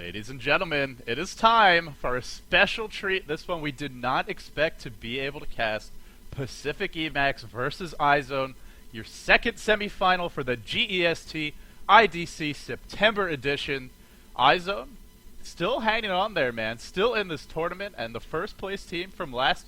Ladies and gentlemen, it is time for a special treat. This one we did not expect to be able to cast. Pacific.Emaxx versus iZONE, your second semifinal for the GEST IDC September edition. iZONE still hanging on there, man. Still in this tournament, and the first place team from last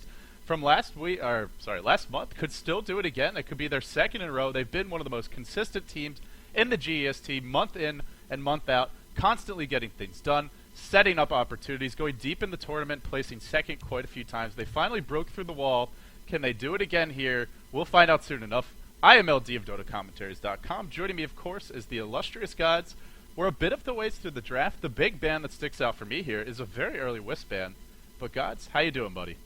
month could still do it again. It could be their second in a row. They've been one of the most consistent teams in the GEST month in and month out, constantly getting things done, setting up opportunities, going deep in the tournament, placing second quite a few times. They finally broke through the wall. Can they do it again here? We'll find out soon enough. I am LD of DotaCommentaries.com. Joining me, of course, is the illustrious gods. We're a bit of the ways through the draft. The big ban that sticks out for me here is a very early Wisp ban. But gods, how you doing, buddy?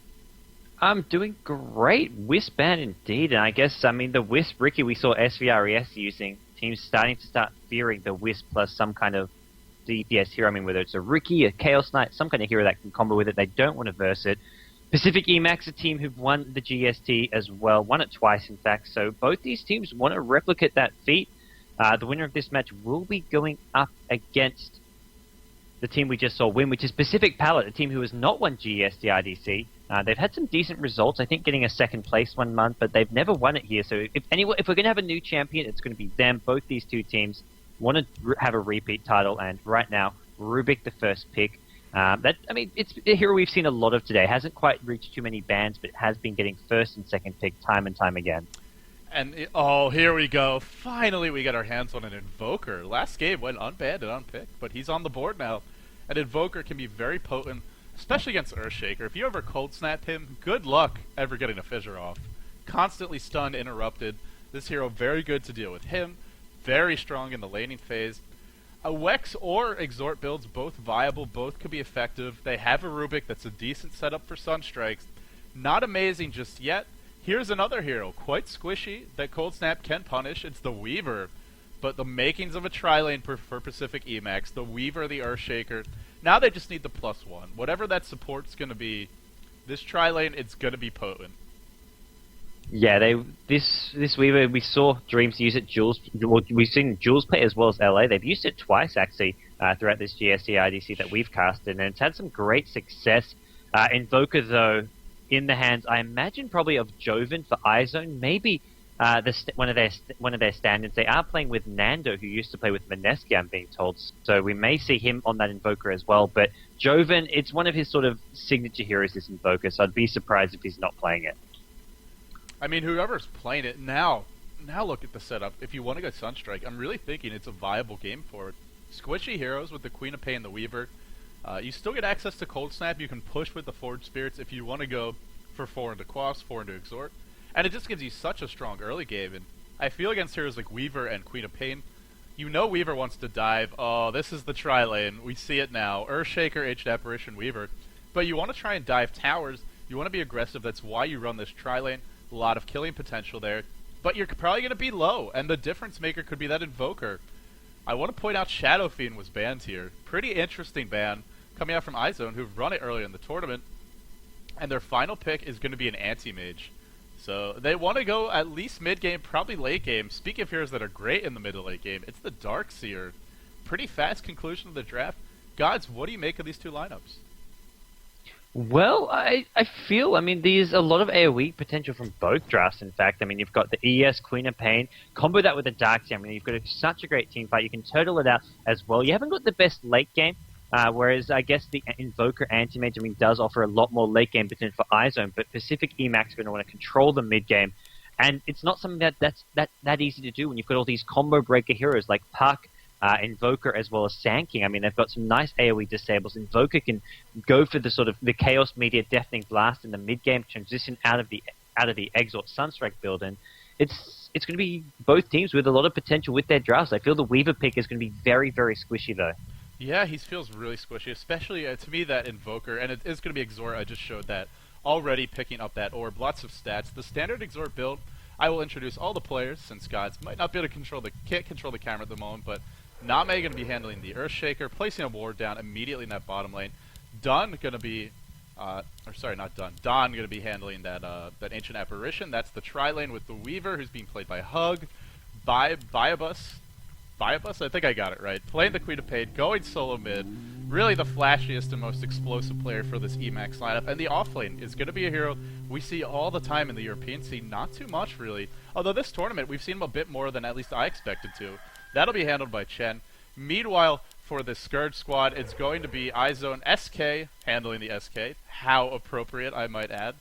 I'm doing great. Wisp ban indeed. And I guess, the Wisp Ricky we saw SVRES using, teams starting to start fearing the Wisp plus some kind of DPS hero. Whether it's a Ricky, a Chaos Knight, some kind of hero that can combo with it. They don't want to verse it. Pacific.Emaxx, a team who've won the GST as well, won it twice in fact, so both these teams want to replicate that feat. The winner of this match will be going up against the team we just saw win, which is Pacific Palette, a team who has not won GST IDC. They've had some decent results, I think getting a second place one month, but they've never won it here, so if we're going to have a new champion, it's going to be them. Both these two teams want to have a repeat title, and right now, Rubik the first pick. It's a hero we've seen a lot of today. Hasn't quite reached too many bans, but has been getting first and second pick time and time again. And here we go. Finally, we got our hands on an Invoker. Last game went unbanned and unpicked, but he's on the board now. An Invoker can be very potent, especially against Earthshaker. If you ever cold snap him, good luck ever getting a fissure off. Constantly stunned, interrupted. This hero very good to deal with him. Very strong in the laning phase. A Wex or Exhort builds, both viable, both could be effective. They have a Rubik that's a decent setup for Sunstrikes. Not amazing just yet. Here's another hero, quite squishy, that Cold Snap can punish. It's the Weaver, but the makings of a tri-lane for Pacific.Emaxx. The Weaver, the Earthshaker. Now they just need the +1. Whatever that support's going to be, this tri-lane, it's going to be potent. Yeah, this Weaver, we saw Dreams use it, Jules, we've seen Jules play as well as LA. They've used it twice, actually, throughout this GST IDC that we've casted, and it's had some great success. Invoker, though, in the hands, I imagine, probably of Joven for iZONE, maybe one of their stand-ins. They are playing with Nando, who used to play with Mineski, I'm being told, so we may see him on that Invoker as well, but Joven, it's one of his sort of signature heroes, this Invoker, so I'd be surprised if he's not playing it. Whoever's playing it now look at the setup. If you want to go Sunstrike, I'm really thinking it's a viable game for it. Squishy heroes with the Queen of Pain and the Weaver. You still get access to Cold Snap. You can push with the Forge Spirits if you want to go for 4 into Quaffs, 4 into Exhort. And it just gives you such a strong early game. And I feel against heroes like Weaver and Queen of Pain, you know Weaver wants to dive. Oh, this is the tri-lane. We see it now. Earthshaker, Aged Apparition, Weaver. But you want to try and dive towers. You want to be aggressive. That's why you run this tri-lane. A lot of killing potential there, but you're probably going to be low, and the difference maker could be that Invoker. I want to point out Shadow Fiend was banned here. Pretty interesting ban coming out from iZONE, who've run it earlier in the tournament, and their final pick is going to be an anti-mage. So they want to go at least mid-game, probably late game. Speaking of heroes that are great in the mid to late game, it's the Darkseer. Pretty fast conclusion of the draft. Gods, what do you make of these two lineups? Well, I feel, there's a lot of AoE potential from both drafts, in fact. You've got the ES, Queen of Pain, combo that with the Darkseer. You've got such a great team fight. You can turtle it out as well. You haven't got the best late game, whereas I guess the Invoker Anti-Mage, does offer a lot more late game potential for iZONE, but Pacific.Emaxx are going to want to control the mid game. And it's not something that's that easy to do when you've got all these combo breaker heroes like Puck, Invoker as well as Sand King. They've got some nice AoE disables. Invoker can go for the sort of the Chaos Meteor Deafening Blast in the mid game, transition out of the Exhort Sunstrike build, and it's going to be both teams with a lot of potential with their drafts. I feel the Weaver pick is going to be very, very squishy though. Yeah, he feels really squishy, especially to me that Invoker, and it is going to be Exhort. I just showed that already, picking up that orb. Lots of stats. The standard Exhort build, I will introduce all the players, since gods might not be able to can't control the camera at the moment, but Name going to be handling the Earthshaker, placing a ward down immediately in that bottom lane. Don going to be, Don going to be handling that Ancient Apparition. That's the tri-lane with the Weaver, who's being played by Hug. Biabus, I think I got it right. Playing the Queen of Pain, going solo mid. really the flashiest and most explosive player for this Emaxx lineup. And the offlane is going to be a hero we see all the time in the European scene. Not too much, really. Although this tournament, we've seen him a bit more than at least I expected to. That'll be handled by Chen. Meanwhile, for the Scourge squad, it's going to be iZONE SK handling the SK. How appropriate, I might add.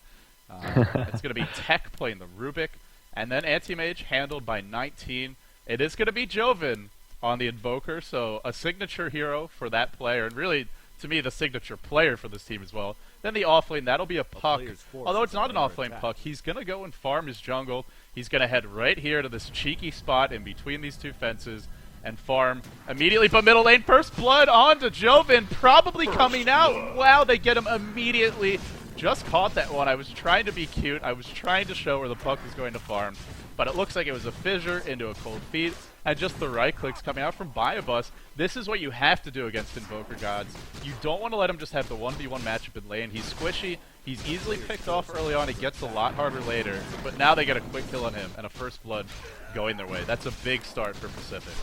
It's going to be Tech playing the Rubik. And then Anti-Mage handled by 19. It is going to be Joven on the Invoker, so a signature hero for that player, and really, to me, the signature player for this team as well. Then the offlane, that'll be a Puck. Although it's not an offlane Puck, he's going to go and farm his jungle. He's going to head right here to this cheeky spot in between these two fences and farm immediately. But middle lane, first blood onto Joven, probably coming out. Wow, they get him immediately. Just caught that one. I was trying to be cute. I was trying to show where the Puck was going to farm. But it looks like it was a fissure into a cold feet. And just the right clicks coming out from Biobus. This is what you have to do against Invoker Gods. You don't want to let him just have the 1v1 matchup in lane. He's squishy. He's easily picked off early on. It gets a lot harder later. But now they get a quick kill on him and a first blood going their way. That's a big start for Pacific.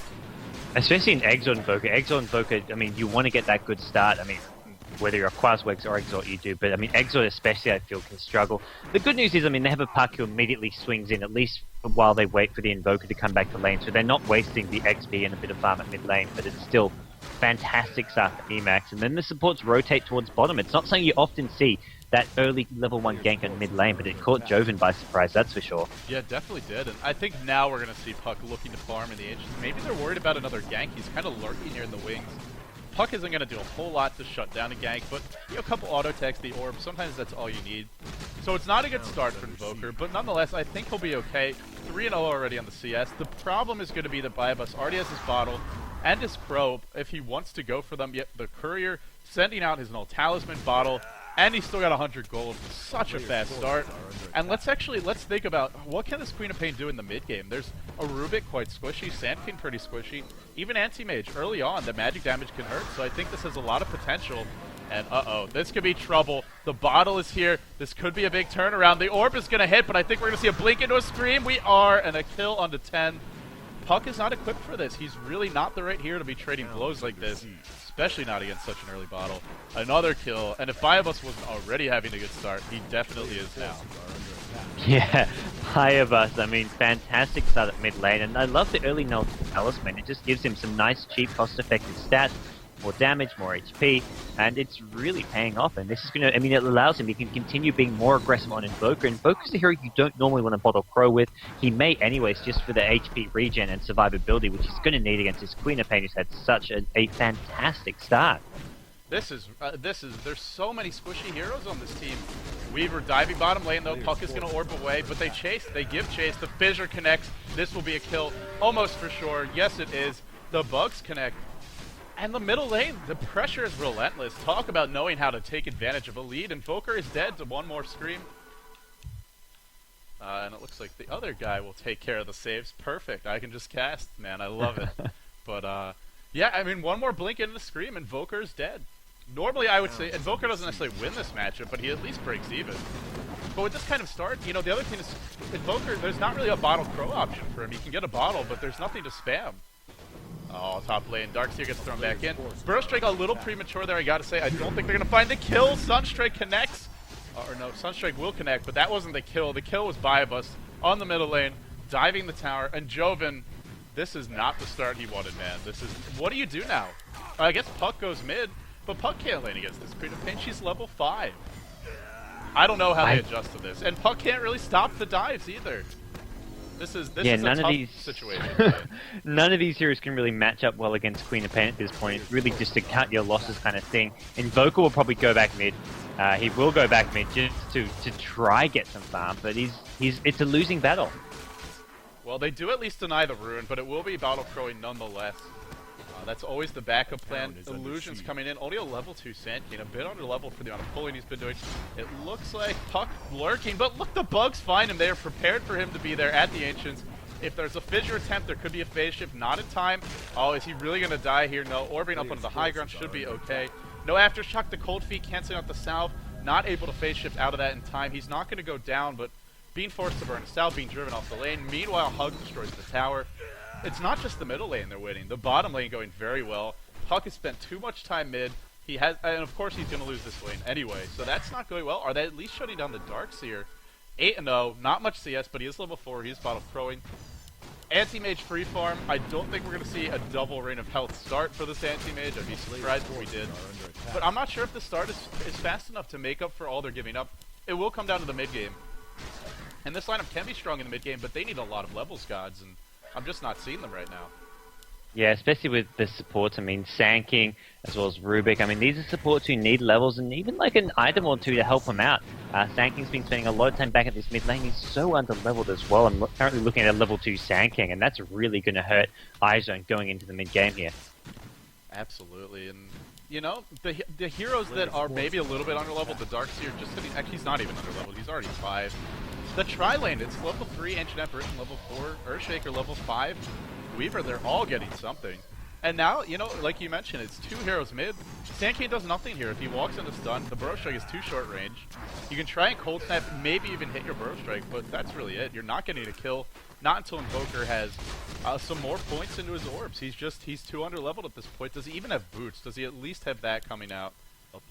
Especially in Exort Invoker. Exort Invoker, I mean, you want to get that good start. I mean, whether you're a Quaswex or Exort, you do. But, I mean, Exort especially, I feel, can struggle. The good news is, I mean, they have a Puck who immediately swings in, at least while they wait for the Invoker to come back to lane. So they're not wasting the XP and a bit of farm at mid lane, but it's still fantastic stuff at Emaxx. And then the supports rotate towards bottom. It's not something you often see, that early level 1 gank on mid lane, but it caught Joven by surprise, that's for sure. Yeah, it definitely did. And I think now we're going to see Puck looking to farm in the Ancients. Maybe they're worried about another gank. He's kind of lurking here in the wings. Puck isn't going to do a whole lot to shut down a gank, but a couple auto attacks, the orb, sometimes that's all you need. So it's not a good start for Invoker, but nonetheless, I think he'll be okay. 3-0 already on the CS. The problem is going to be that Biobus already has his bottle and his Crow. If he wants to go for them, yet the Courier sending out his null talisman bottle, and he's still got 100 gold. Such a fast start. And let's think about what can this Queen of Pain do in the mid game. There's a Rubik quite squishy, Sand King pretty squishy, even Anti-Mage early on. The magic damage can hurt, so I think this has a lot of potential. And this could be trouble. The bottle is here. This could be a big turnaround. The orb is going to hit, but I think we're going to see a blink into a scream. We are, and a kill onto 10. Puck is not equipped for this. He's really not the right hero to be trading blows like this, especially not against such an early bottle. Another kill, and if Biobus wasn't already having a good start, he definitely is now. Yeah, Biobus, I mean, fantastic start at mid lane, and I love the early null talisman. It just gives him some nice, cheap, cost-effective stats, more damage, more HP, and it's really paying off. And this is going to, I mean, it allows him, he can continue being more aggressive on Invoker. Invoker's a hero you don't normally want to bottle Crow with. He may anyways, just for the HP regen and survivability, which he's going to need against his Queen of Pain, who's had such a fantastic start. There's so many squishy heroes on this team. Weaver diving bottom lane though, Puck is going to orb away, but they give chase, the Fissure connects, this will be a kill, almost for sure, yes it is, the Bugs connect. And the middle lane, the pressure is relentless. Talk about knowing how to take advantage of a lead. Invoker is dead to one more scream. And it looks like the other guy will take care of the saves. Perfect. I can just cast. Man, I love it. But, yeah, I mean, one more blink into the scream, Invoker is dead. Normally, I would say Invoker doesn't necessarily win this matchup, but he at least breaks even. But with this kind of start, you know, the other thing is Invoker, there's not really a bottle Crow option for him. He can get a bottle, but there's nothing to spam. Oh, top lane. Darkseer gets thrown back in. Burrow Strike a little premature there, I gotta say. I don't think they're gonna find the kill. Sunstrike connects. Or no, Sunstrike will connect, but that wasn't the kill. The kill was Biobus on the middle lane, diving the tower. And Joven, this is not the start he wanted, man. This is... What do you do now? I guess Puck goes mid, but Puck can't lane against this Queen of Pain. She's level 5. I don't know how they adjust to this. And Puck can't really stop the dives either. This is a tough situation. None of these heroes can really match up well against Queen of Pain at this point. It's really just a cut your losses kind of thing. Invoker will probably go back mid. He will go back mid just to try get some farm, but it's a losing battle. Well, they do at least deny the rune, but it will be battle crowing nonetheless. That's always the backup plan. Illusions coming in. Only a level 2 Sand King. A bit under level for the amount of pulling he's been doing. It looks like Puck lurking, but look, the Bugs find him. They are prepared for him to be there at the Ancients. If there's a Fissure attempt, there could be a phase shift. Not in time. Oh, is he really going to die here? No. Orbiting up onto the high ground should be okay. No aftershock. The Cold Feet canceling out the salve. Not able to phase shift out of that in time. He's not going to go down, but being forced to burn a salve, being driven off the lane. Meanwhile, Hug destroys the tower. It's not just the middle lane they're winning. The bottom lane going very well. Puck has spent too much time mid, He has, and of course he's going to lose this lane anyway, so that's not going well. Are they at least shutting down the Darkseer? 8-0, not much CS, but he is level 4, he's bottle crowing. Anti-Mage free farm, I don't think we're going to see a double Rain of Health start for this Anti-Mage. I'd be surprised if we did. But I'm not sure if the start is fast enough to make up for all they're giving up. It will come down to the mid-game. And this lineup can be strong in the mid-game, but they need a lot of levels gods, and I'm just not seeing them right now. Yeah, especially with the supports. I mean, Sand as well as Rubik. I mean, these are supports who need levels and even like an item or two to help them out. Sand King's been spending a lot of time back at this mid lane. He's so under-leveled as well. I'm currently looking at a level 2 Sand King, and that's really going to hurt iZONE going into the mid-game here. Absolutely, and you know, the heroes that are maybe a little bit under-leveled, the Darkseer, just sitting, actually he's not even under-leveled, he's already 5. The Tri-Lane, it's level 3, Ancient Apparition level 4, Earthshaker level 5. Weaver, they're all getting something. And now, you know, like you mentioned, it's 2 heroes mid. Sand King does nothing here. If he walks into stun, the Burrow Strike is too short range. You can try and Cold Snap, maybe even hit your Burrow Strike, but that's really it. You're not getting a kill, not until Invoker has some more points into his orbs. He's too under-leveled at this point. Does he even have boots? Does he at least have that coming out?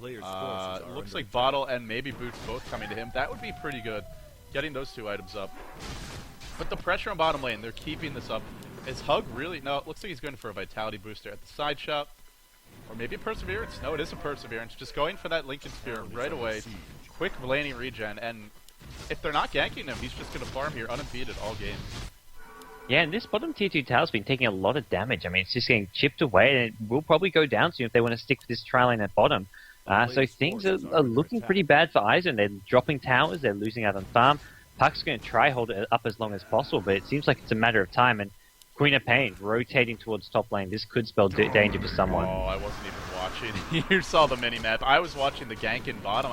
Looks like Bottle and maybe boots both coming to him. That would be pretty good, getting those 2 items up. But the pressure on bottom lane, they're keeping this up. Is Hug really? No, it looks like he's going for a Vitality booster at the side shop. Or maybe a Perseverance? No, it is a Perseverance. Just going for that Lincoln Spear right away. Quick laning regen, and if they're not ganking him, he's just going to farm here unimpeded all game. Yeah, and this bottom tier 2 tower's been taking a lot of damage. I mean, it's just getting chipped away, and it will probably go down soon if they want to stick with this tri-lane at bottom. So things are looking pretty bad for iZONE. They're dropping towers, they're losing out on farm. Puck's going to try hold it up as long as possible, but it seems like it's a matter of time, and Queen of Pain rotating towards top lane. This could spell danger for someone. Oh, I wasn't even watching. You saw the mini-map. I was watching the gank in bottom.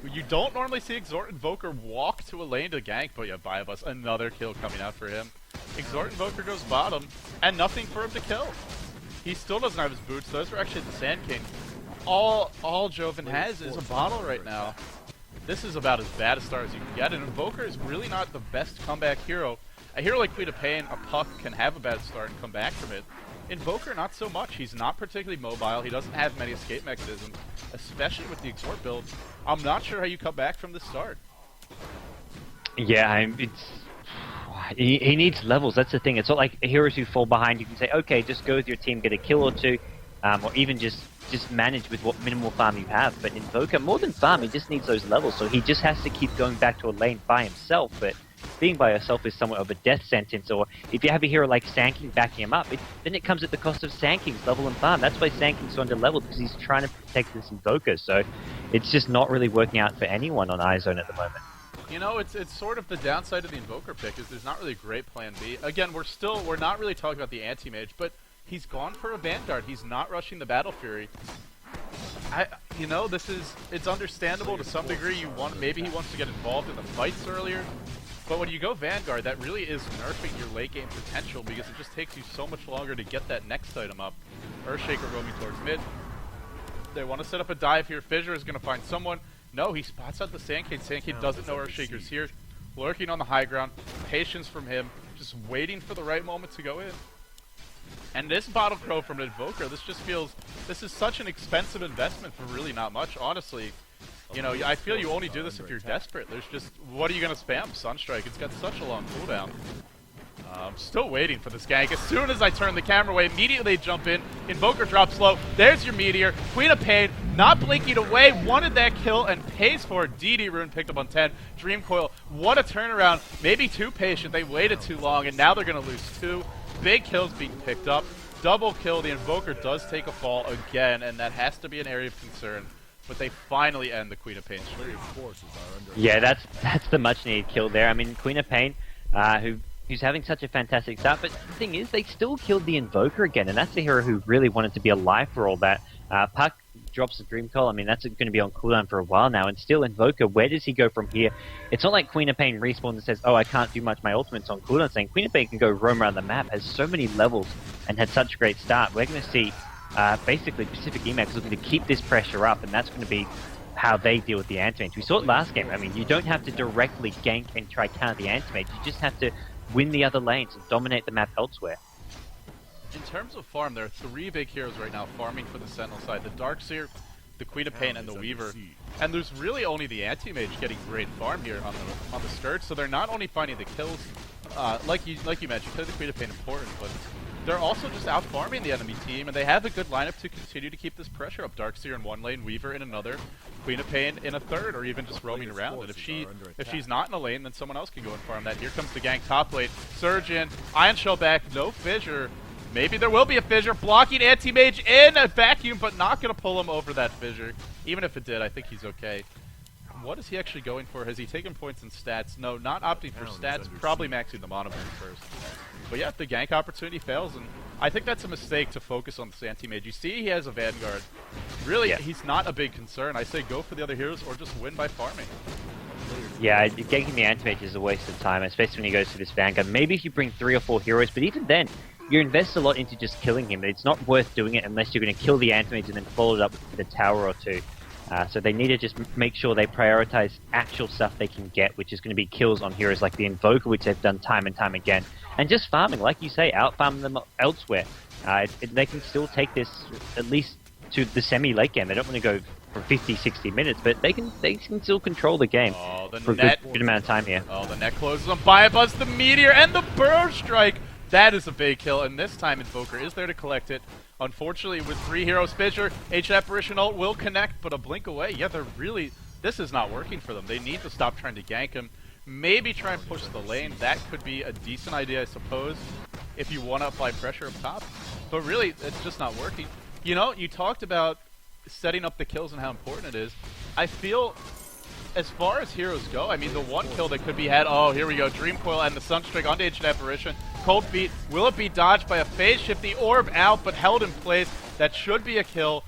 You don't normally see Exort Invoker walk to a lane to gank, but yeah, Biobus, another kill coming out for him. Exort Invoker goes bottom, and nothing for him to kill. He still doesn't have his boots. Those were actually the Sand King. All Joven has is a bottle right now. This is about as bad a start as you can get, and Invoker is really not the best comeback hero. A hero like Queen of Pain, a Puck, can have a bad start and come back from it. Invoker, not so much. He's not particularly mobile. He doesn't have many escape mechanisms, especially with the Exort build. I'm not sure how you come back from this start. Yeah, he needs levels. That's the thing. It's not like heroes who fall behind. You can say, okay, just go with your team, get a kill or 2, or even just manage with what minimal farm you have. But Invoker, more than farm, he just needs those levels. So he just has to keep going back to a lane by himself. But being by yourself is somewhat of a death sentence, or if you have a hero like Sand King backing him up, then it comes at the cost of Sand King's level and farm. That's why Sand King's so under-leveled, because he's trying to protect this Invoker, so it's just not really working out for anyone on iZONE at the moment. You know, it's sort of the downside of the Invoker pick, is there's not really a great plan B. Again, we're not really talking about the Anti-Mage, but he's gone for a Vanguard. He's not rushing the Battle Fury. You know, it's understandable to some degree. Maybe he wants to get involved in the fights earlier. But when you go Vanguard, that really is nerfing your late game potential, because it just takes you so much longer to get that next item up. Earthshaker roaming towards mid. They want to set up a dive here. Fissure is going to find someone. No, he spots out the Sand King. Sand King doesn't know Earthshaker's here. Lurking on the high ground. Patience from him. Just waiting for the right moment to go in. And this Bottle Crow from an Invoker, this is such an expensive investment for really not much, honestly. You know, I feel you only do this if you're desperate. What are you going to spam? Sunstrike. It's got such a long cooldown. I'm still waiting for this gank. As soon as I turn the camera away, immediately they jump in. Invoker drops low. There's your Meteor. Queen of Pain, not blinking away, wanted that kill and pays for it. DD Rune picked up on 10. Dream Coil, what a turnaround. Maybe too patient. They waited too long, and now they're going to lose 2. Big kills being picked up. Double kill. The Invoker does take a fall again, and that has to be an area of concern. But they finally end the Queen of Pain streak. Yeah, that's the much needed kill there. I mean, Queen of Pain, who's having such a fantastic start, but the thing is, they still killed the Invoker again, and that's the hero who really wanted to be alive for all that. Puck drops the Dream Coil. I mean, that's going to be on cooldown for a while now, and still Invoker, where does he go from here? It's not like Queen of Pain respawns and says, oh, I can't do much, my ultimate's on cooldown. Saying Queen of Pain can go roam around the map, has so many levels, and had such a great start. We're going to see basically Pacific.Emaxx looking to keep this pressure up, and that's going to be how they deal with the Anti-Mage. We saw it last game. I mean, you don't have to directly gank and try counter the Anti-Mage. You just have to win the other lanes and dominate the map elsewhere. In terms of farm, there are 3 big heroes right now farming for the Sentinel side. The Darkseer, the Queen of Pain, and the Weaver. And there's really only the Anti-Mage getting great farm here on the skirt, so they're not only finding the kills, like you mentioned, the Queen of Pain important, but they're also just out farming the enemy team, and they have a good lineup to continue to keep this pressure up. Darkseer in one lane, Weaver in another, Queen of Pain in a third, or even just roaming around. And if she's not in a lane, then someone else can go and farm that. Here comes the gank top lane. Surge in, Ion Shell back, no fissure. Maybe there will be a fissure, blocking Anti-Mage in a vacuum, but not going to pull him over that fissure. Even if it did, I think he's okay. What is he actually going for? Has he taken points in stats? No, not opting for stats, probably maxing the mono boost first. But yeah, the gank opportunity fails, and I think that's a mistake to focus on this Anti-Mage. You see he has a Vanguard. Really, he's not a big concern. I say go for the other heroes or just win by farming. Yeah, ganking the Anti-Mage is a waste of time, especially when he goes for this Vanguard. Maybe if you bring 3 or 4 heroes, but even then, you invest a lot into just killing him. It's not worth doing it unless you're going to kill the Anti-Mage and then follow it up with a tower or 2. So they need to just make sure they prioritize actual stuff they can get, which is going to be kills on heroes like the Invoker, which they've done time and time again. And just farming, like you say, out-farm them elsewhere. They can still take this at least to the semi-late game. They don't want to go for 50, 60 minutes, but they can still control the game for a good amount of time here. Oh, the net closes on Biobuzz, the Meteor, and the Burrow Strike. That is a big kill, and this time Invoker is there to collect it. Unfortunately, with 3 heroes, Fissure, Ancient Apparition ult will connect, but a blink away. Yeah, this is not working for them. They need to stop trying to gank him. Maybe try and push the lane. That could be a decent idea, I suppose, if you want to apply pressure up top. But really, it's just not working. You know, you talked about setting up the kills and how important it is. I feel, as far as heroes go, I mean, the one kill that could be had, oh, here we go, Dream Coil and the Sunstrike onto Ancient Apparition. Cold Feet, will it be dodged by a phase shift? The orb out, but held in place. That should be a kill.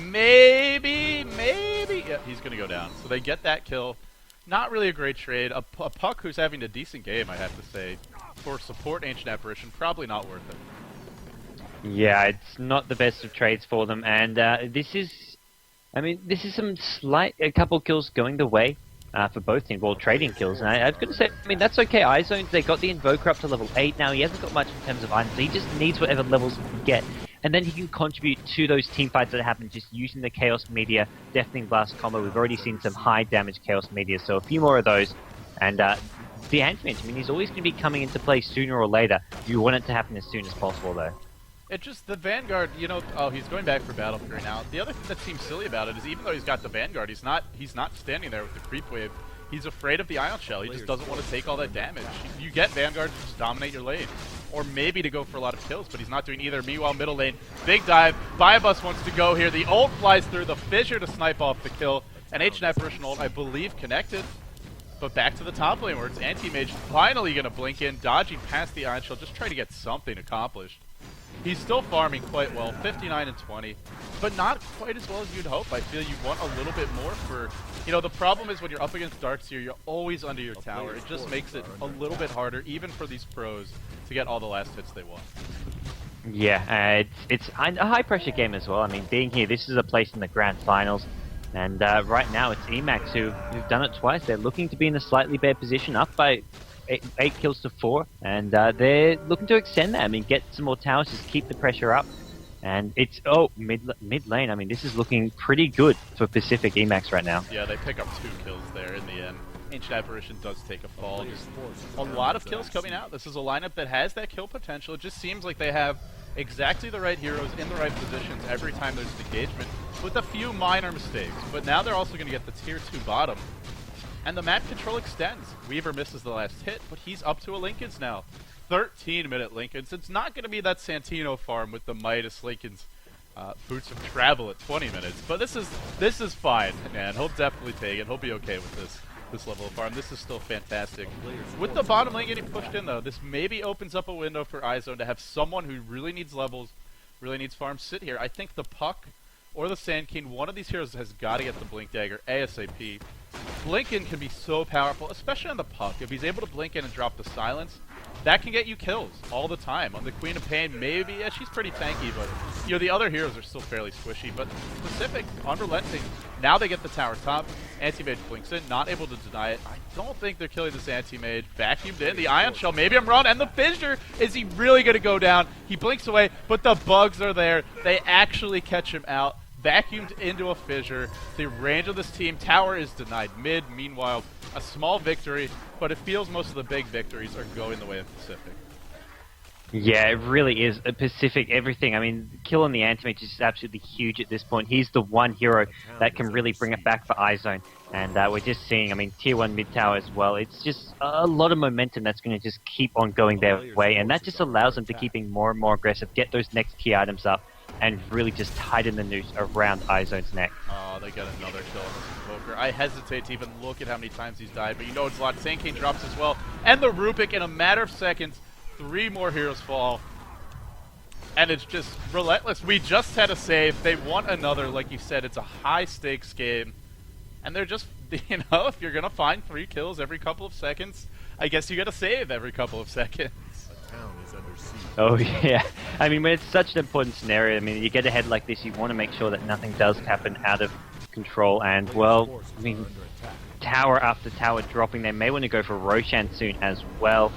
Maybe. Yeah, he's going to go down. So they get that kill. Not really a great trade. A Puck who's having a decent game, I have to say. For support Ancient Apparition, probably not worth it. Yeah, it's not the best of trades for them. And this is some a couple kills going the way. For both teams, well, trading kills, and I've got to say, I mean, that's okay. iZONE, they got the Invoker up to level 8 now. He hasn't got much in terms of items, so he just needs whatever levels he can get. And then he can contribute to those team fights that happen just using the Chaos Meteor, Deafening Blast combo. We've already seen some high damage Chaos Meteors, so a few more of those. And the Anti-Mage, I mean, he's always going to be coming into play sooner or later. You want it to happen as soon as possible, though. It just, the Vanguard, you know, oh, he's going back for Battle Fury now. The other thing that seems silly about it is even though he's got the Vanguard, he's not standing there with the creep wave. He's afraid of the Ion Shell. He just doesn't want to take all that damage. You get Vanguard to just dominate your lane. Or maybe to go for a lot of kills, but he's not doing either. Meanwhile, middle lane, big dive. Biobus wants to go here. The ult flies through, the Fissure to snipe off the kill. And Ancient Apparition ult, I believe, connected. But back to the top lane where it's Anti-Mage finally going to blink in, dodging past the Ion Shell, just trying to get something accomplished. He's still farming quite well, 59 and 20, but not quite as well as you'd hope. I feel you want a little bit more for, you know, the problem is when you're up against Darkseer, you're always under your tower. It just makes it a little bit harder, even for these pros, to get all the last hits they want. Yeah, it's a high-pressure game as well. I mean, being here, this is a place in the Grand Finals, and right now it's Emaxx who've done it twice. They're looking to be in a slightly better position, up by 8 kills to 4, and they're looking to extend that. I mean, get some more towers, just keep the pressure up. And it's, mid lane. I mean, this is looking pretty good for Pacific.Emaxx right now. Yeah, they pick up 2 kills there in the end. Ancient Apparition does take a fall. Just a lot of kills coming out. This is a lineup that has that kill potential. It just seems like they have exactly the right heroes in the right positions every time there's an engagement, with a few minor mistakes. But now they're also going to get the tier 2 bottom. And the map control extends. Weaver misses the last hit, but he's up to a Linken's now. 13-minute Linken's. It's not going to be that Santino farm with the Midas Linken's Boots of Travel at 20 minutes. But this is fine, man. He'll definitely take it. He'll be okay with this level of farm. This is still fantastic. With the bottom lane getting pushed in, though, this maybe opens up a window for iZONE to have someone who really needs levels, really needs farm sit here. I think the Puck or the Sand King, one of these heroes has got to get the Blink Dagger ASAP. Blink in can be so powerful, especially on the Puck. If he's able to blink in and drop the silence, that can get you kills all the time. On the Queen of Pain, maybe, yeah, she's pretty tanky, but, you know, the other heroes are still fairly squishy. But Pacific, unrelenting, now they get the tower top. Anti-Mage blinks in, not able to deny it. I don't think they're killing this Anti-Mage. Vacuumed in, the Ion Shell, maybe I'm wrong, and the Fissure, is he really going to go down? He blinks away, but the bugs are there. They actually catch him out. Vacuumed into a Fissure. The range of this team, tower is denied mid. Meanwhile, a small victory, but it feels most of the big victories are going the way of Pacific. Yeah, it really is. Pacific, everything. I mean, killing the Anti-Mage is just absolutely huge at this point. He's the one hero that can really bring it back for iZONE. And we're just seeing, I mean, Tier 1 mid tower as well. It's just a lot of momentum that's going to just keep on going their way. And that just allows them to keep being more and more aggressive, get those next key items up, and really just tighten the noose around iZONE's neck. Oh, they got another kill on this Invoker. I hesitate to even look at how many times he's died, but you know it's a lot. Sand King drops as well. And the Rubik, in a matter of seconds, 3 more heroes fall. And it's just relentless. We just had a save. They want another. Like you said, it's a high-stakes game. And they're just, you know, if you're going to find 3 kills every couple of seconds, I guess you got to save every couple of seconds. Oh, yeah. I mean, when it's such an important scenario, I mean, you get ahead like this, you want to make sure that nothing does happen out of control. And, well, I mean, tower after tower dropping. They may want to go for Roshan soon as well.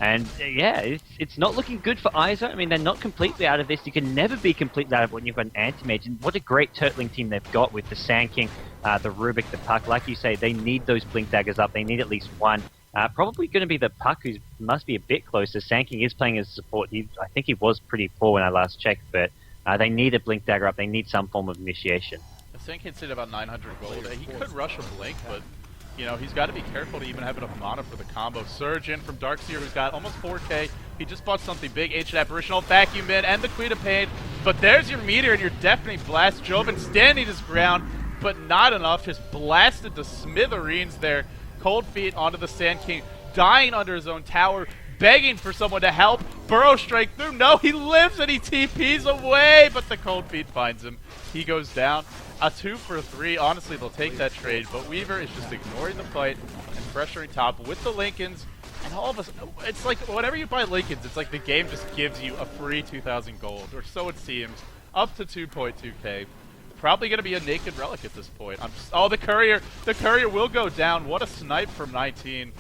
And, yeah, it's not looking good for iZONE. I mean, they're not completely out of this. You can never be completely out of it when you've got an Anti-Mage. And what a great turtling team they've got with the Sand King, the Rubik, the Puck. Like you say, they need those Blink Daggers up. They need at least one. Probably going to be the Puck, who must be a bit closer. Sand King is playing as support. I think he was pretty poor when I last checked, but they need a Blink Dagger up. They need some form of initiation. Sand King's at about 900 gold. He could rush a Blink, but, you know, he's got to be careful to even have enough mana for the combo. Surge in from Darkseer, who's got almost 4k. He just bought something big. Ancient Apparition, Vacuum in, and the Queen of Pain. But there's your meteor and your Deafening Blast. Joven standing his ground, but not enough. Just blasted to smithereens there. Cold Feet onto the Sand King, dying under his own tower, begging for someone to help. Burrow Strike through. No, he lives and he TPs away, but the Cold Feet finds him. He goes down. A 2 for 3. Honestly, they'll take that trade, but Weaver is just ignoring the fight and pressuring top with the Lincolns. And all of us, it's like whenever you buy Lincolns, it's like the game just gives you a free 2,000 gold, or so it seems, up to 2.2k. Probably going to be a naked relic at this point. Oh, the Courier will go down. What a snipe from 19.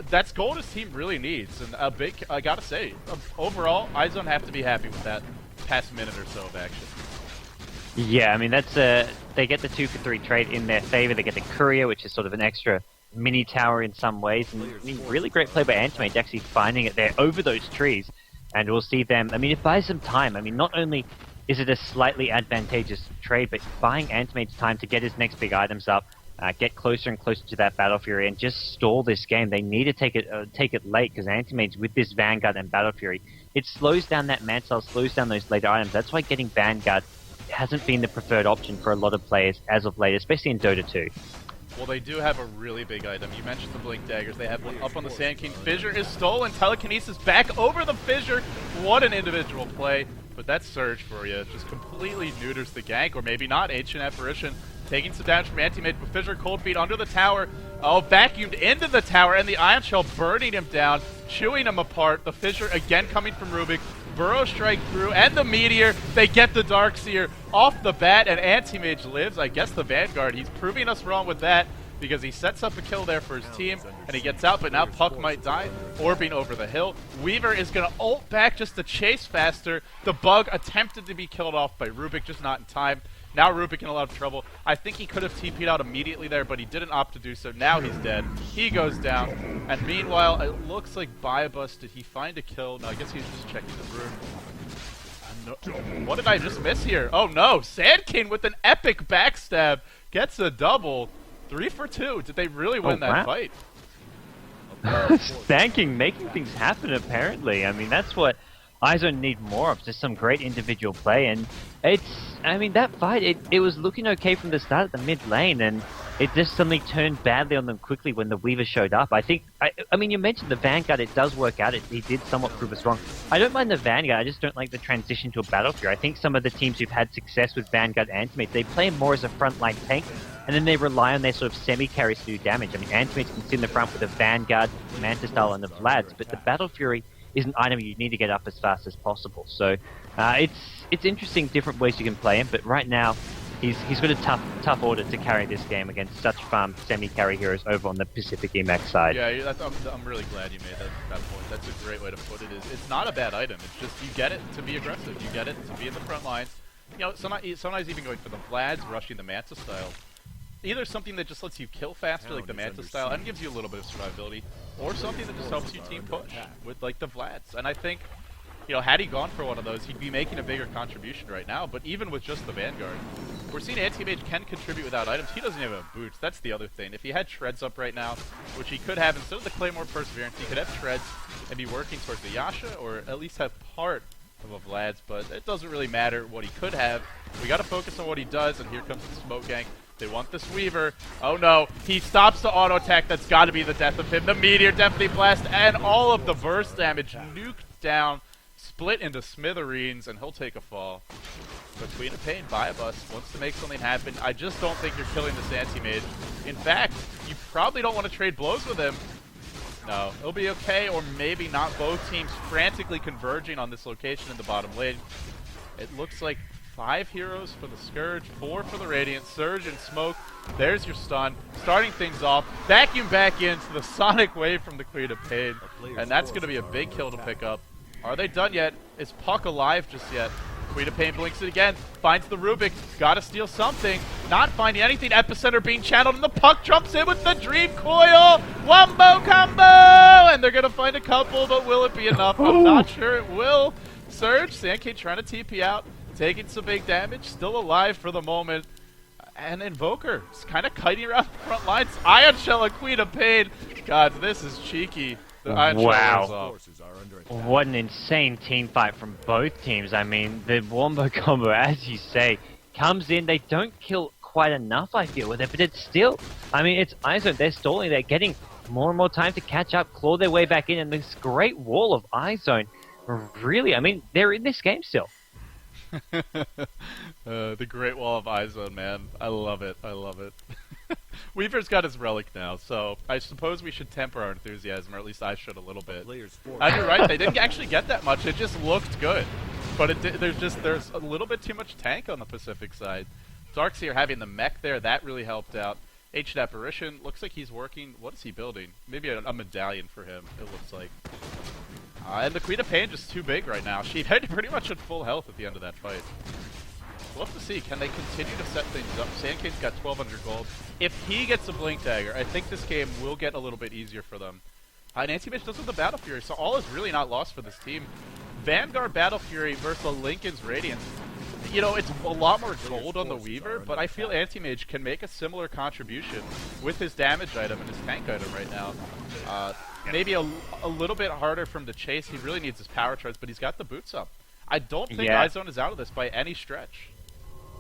That's gold his team really needs, and a big, I gotta say, overall, iZONE have to be happy with that past minute or so of action. Yeah, I mean, that's they get the 2 for 3 trade in their favor. They get the Courier, which is sort of an extra mini tower in some ways. And I mean, really great play by Anti-Mage, actually finding it there over those trees. And we'll see them. I mean, it buys them time. I mean, not only is it a slightly advantageous trade, but buying Anti-Mage time to get his next big items up, get closer and closer to that Battle Fury, and just stall this game. They need to take it late, because Anti-Mage with this Vanguard and Battle Fury, it slows down that Mantle, slows down those later items. That's why getting Vanguard hasn't been the preferred option for a lot of players as of late, especially in Dota 2. Well, they do have a really big item. You mentioned the Blink Daggers. They have one up on the Sand King. Fissure is stolen. Telekinesis back over the Fissure. What an individual play. But that Surge for you just completely neuters the gank, or maybe not. Ancient Apparition taking some damage from Anti-Mage, but Fissure Cold Feet under the tower. Oh, vacuumed into the tower, and the Ion Shell burning him down, chewing him apart. The Fissure again coming from Rubik. Burrow Strike through, and the Meteor. They get the Darkseer off the bat, and Anti-Mage lives. I guess the Vanguard, he's proving us wrong with that, because he sets up a kill there for his team, and he gets out, but now Puck might die, orbing over the hill. Weaver is going to ult back just to chase faster. The Bug attempted to be killed off by Rubik, just not in time. Now Rubik in a lot of trouble. I think he could have TP'd out immediately there, but he didn't opt to do so. Now he's dead. He goes down. And meanwhile, it looks like Biobus, did he find a kill? No, I guess he's just checking the room. No. What did I just miss here? Oh no, Sand King with an epic backstab gets a double. 3 for 2. Did they really win that fight? Sand King making things happen, apparently. I mean, that's what iZONE need more of, just some great individual play. And I mean, that fight, it was looking okay from the start at the mid lane, and it just suddenly turned badly on them quickly when the Weaver showed up. I mean, you mentioned the Vanguard, it does work out. He did somewhat prove us wrong. I don't mind the Vanguard, I just don't like the transition to a Battle Fury. I think some of the teams who've had success with Vanguard Anti-Mage, they play him more as a frontline tank, and then they rely on their sort of semi-carries to do damage. I mean, Anti-Mage can sit in the front with the Vanguard, Manta Style, and the Vlads, but the Battle Fury is an item you need to get up as fast as possible. So it's interesting, different ways you can play him, but right now he's got a tough order to carry this game against such farm semi-carry heroes over on the Pacific.Emaxx side. Yeah, I'm really glad you made that point. That's a great way to put it. It's not a bad item. It's just you get it to be aggressive. You get it to be in the front lines. You know, sometimes even going for the Vlads, rushing the Manta Style. Either something that just lets you kill faster, like the Manta Style, and gives you a little bit of survivability, or something that just helps you team push with like the Vlads. And I think, you know, had he gone for one of those, he'd be making a bigger contribution right now. But even with just the Vanguard, we're seeing Anti-Mage can contribute without items. He doesn't even have boots. That's the other thing. If he had Shreds up right now, which he could have, instead of the Claymore Perseverance, he could have Shreds and be working towards the Yasha, or at least have part of a Vlad's. But it doesn't really matter what he could have. We got to focus on what he does, and here comes the Smoke Gang. They want this Weaver. Oh no, he stops the auto attack. That's got to be the death of him. The Meteor Deafening Blast and all of the burst damage nuked down, split into smithereens, and he'll take a fall. But Queen of Pain, Biobus, wants to make something happen. I just don't think you're killing this Anti-Mage. In fact, you probably don't want to trade blows with him. No, he'll be okay, or maybe not. Both teams frantically converging on this location in the bottom lane. It looks like 5 heroes for the Scourge, 4 for the Radiant, Surge and Smoke. There's your stun. Starting things off. Vacuum back into the Sonic Wave from the Queen of Pain. And that's going to be a big kill to pick up. Are they done yet? Is Puck alive just yet? Queen of Pain blinks it again. Finds the Rubik. Gotta steal something. Not finding anything. Epicenter being channeled, and the Puck jumps in with the Dream Coil. Wombo combo! And they're going to find a couple, but will it be enough? I'm not sure it will. Surge, Sandcade trying to TP out. Taking some big damage, still alive for the moment. And Invoker is kind of kiting around the front lines. Ion Shell and Queen of Pain. God, this is cheeky. The Ion Shell is off. What an insane team fight from both teams. I mean, the Wombo combo, as you say, comes in. They don't kill quite enough, I feel, with it, but it's still, I mean, it's iZONE. They're stalling. They're getting more and more time to catch up, claw their way back in, and this great wall of iZONE. Really, I mean, they're in this game still. The Great Wall of iZONE, man. I love it. I love it. Weaver's got his relic now, so I suppose we should temper our enthusiasm, or at least I should a little bit. And you're right, they didn't actually get that much. It just looked good. But there's a little bit too much tank on the Pacific side. Darkseer having the mech there, that really helped out. Ancient Apparition, looks like he's working. What is he building? Maybe a medallion for him, it looks like. And the Queen of Pain just too big right now. She had pretty much at full health at the end of that fight. We'll have to see. Can they continue to set things up? Sandcade's got 1,200 gold. If he gets a Blink Dagger, I think this game will get a little bit easier for them. And Anti-Mage does with the Battle Fury, so all is really not lost for this team. Vanguard Battle Fury versus Lincoln's Radiance. You know, it's a lot more gold on the Weaver, but I feel Anti-Mage can make a similar contribution with his damage item and his tank item right now. Maybe a little bit harder for him to chase. He really needs his power charge, but he's got the boots up. I don't think iZONE is out of this by any stretch.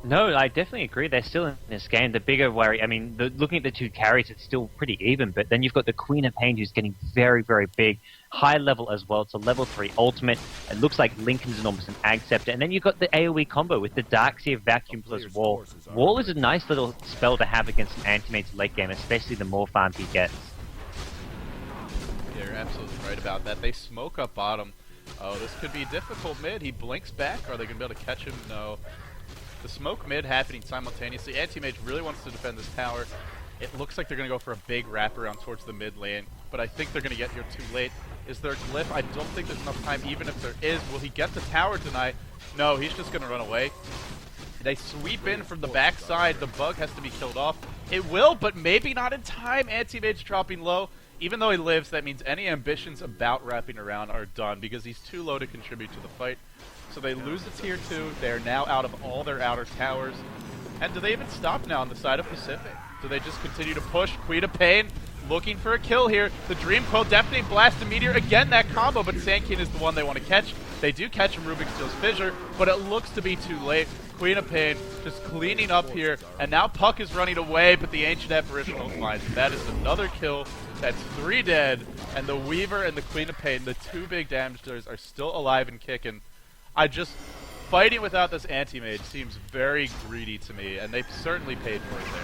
No, I definitely agree. They're still in this game. The bigger worry, I mean, looking at the two carries, it's still pretty even, but then you've got the Queen of Pain who's getting very, very big. High level as well. It's a level 3 ultimate. It looks like Lincoln's almost an Ag Scepter. And then you've got the AoE combo with the Darkseer Vacuum plus Wall. Wall is a nice little spell to have against an Anti-Mage late game, especially the more farm he gets. Yeah, you're absolutely right about that. They smoke up bottom. Oh, this could be difficult mid. He blinks back. Are they going to be able to catch him? No. The smoke mid happening simultaneously. Anti-Mage really wants to defend this tower. It looks like they're going to go for a big wraparound towards the mid lane, but I think they're going to get here too late. Is there a glyph? I don't think there's enough time, even if there is. Will he get the tower tonight? No, he's just going to run away. They sweep in from the backside. The bug has to be killed off. It will, but maybe not in time. Anti-Mage dropping low. Even though he lives, that means any ambitions about wrapping around are done because he's too low to contribute to the fight. So they lose the tier 2. They're now out of all their outer towers. And do they even stop now on the side of Pacific? Do they just continue to push? Queen of Pain looking for a kill here. The Dream Coil, Deafening Blast, and Meteor. Again, that combo, but Sandkin is the one they want to catch. They do catch him, Rubik steals Fissure, but it looks to be too late. Queen of Pain just cleaning up here, and now Puck is running away, but the Ancient Apparition finds him. That is another kill. That's 3 dead, and the Weaver and the Queen of Pain, the 2 big damage dealers, are still alive and kicking. Fighting without this Anti-Mage seems very greedy to me, and they've certainly paid for it there.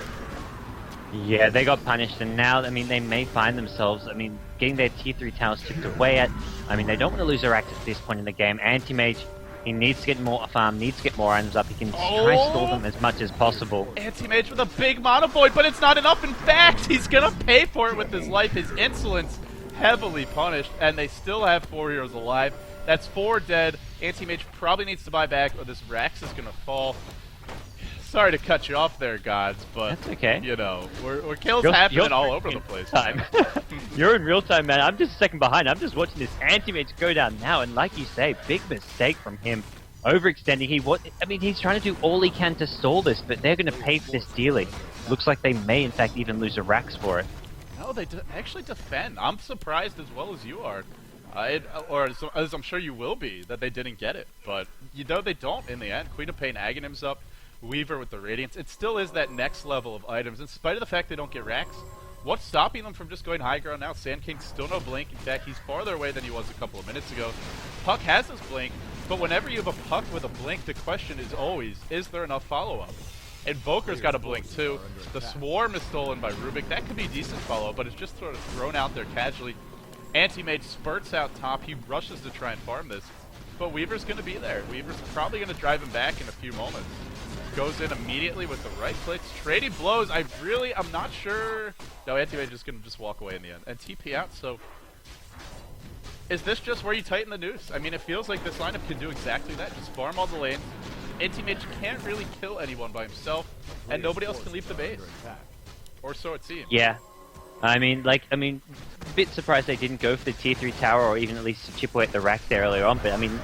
Yeah, they got punished, and now, I mean, they may find themselves, I mean, getting their tier 3 towers chipped away at. I mean, they don't want to lose their axe at this point in the game. Anti-Mage, he needs to get more farm, needs to get more items up. He can try to stall them as much as possible. Anti-Mage with a big Mono Void, but it's not enough. In fact, he's gonna pay for it with his life. His insolence heavily punished, and they still have 4 heroes alive. That's 4 dead. Anti-Mage probably needs to buy back, or this Rax is gonna fall. Sorry to cut you off there, gods, but that's okay. You know, we're kills happening all over the place. Time. You're in real time, man. I'm just a second behind. I'm just watching this Anti-Mage go down now, and like you say, big mistake from him. Overextending. He's trying to do all he can to stall this, but they're going to pay for this dearly. Looks like they may, in fact, even lose a Rax for it. No, they actually defend. I'm surprised as well as you are. As I'm sure you will be, that they didn't get it. But, you know, they don't in the end. Queen of Pain Aghanim's up. Weaver with the Radiance. It still is that next level of items. In spite of the fact they don't get Rax, what's stopping them from just going high ground now? Sand King's still no Blink. In fact, he's farther away than he was a couple of minutes ago. Puck has his Blink, but whenever you have a Puck with a Blink, the question is always, is there enough follow-up? Invoker's got a Blink too. The Swarm is stolen by Rubik. That could be decent follow-up, but it's just sort of thrown out there casually. Anti-Mage spurts out top. He rushes to try and farm this, but Weaver's going to be there. Weaver's probably going to drive him back in a few moments. Goes in immediately with the right clicks. Trading blows. I'm not sure. No, Anti-Mage is going to just walk away in the end. And TP out, so... Is this just where you tighten the noose? I mean, it feels like this lineup can do exactly that. Just farm all the lanes. Anti-Mage can't really kill anyone by himself, and nobody else can leave the base. Or so it seems. Yeah. I mean, a bit surprised they didn't go for the tier 3 tower, or even at least chip away at the rack there earlier on. But I mean,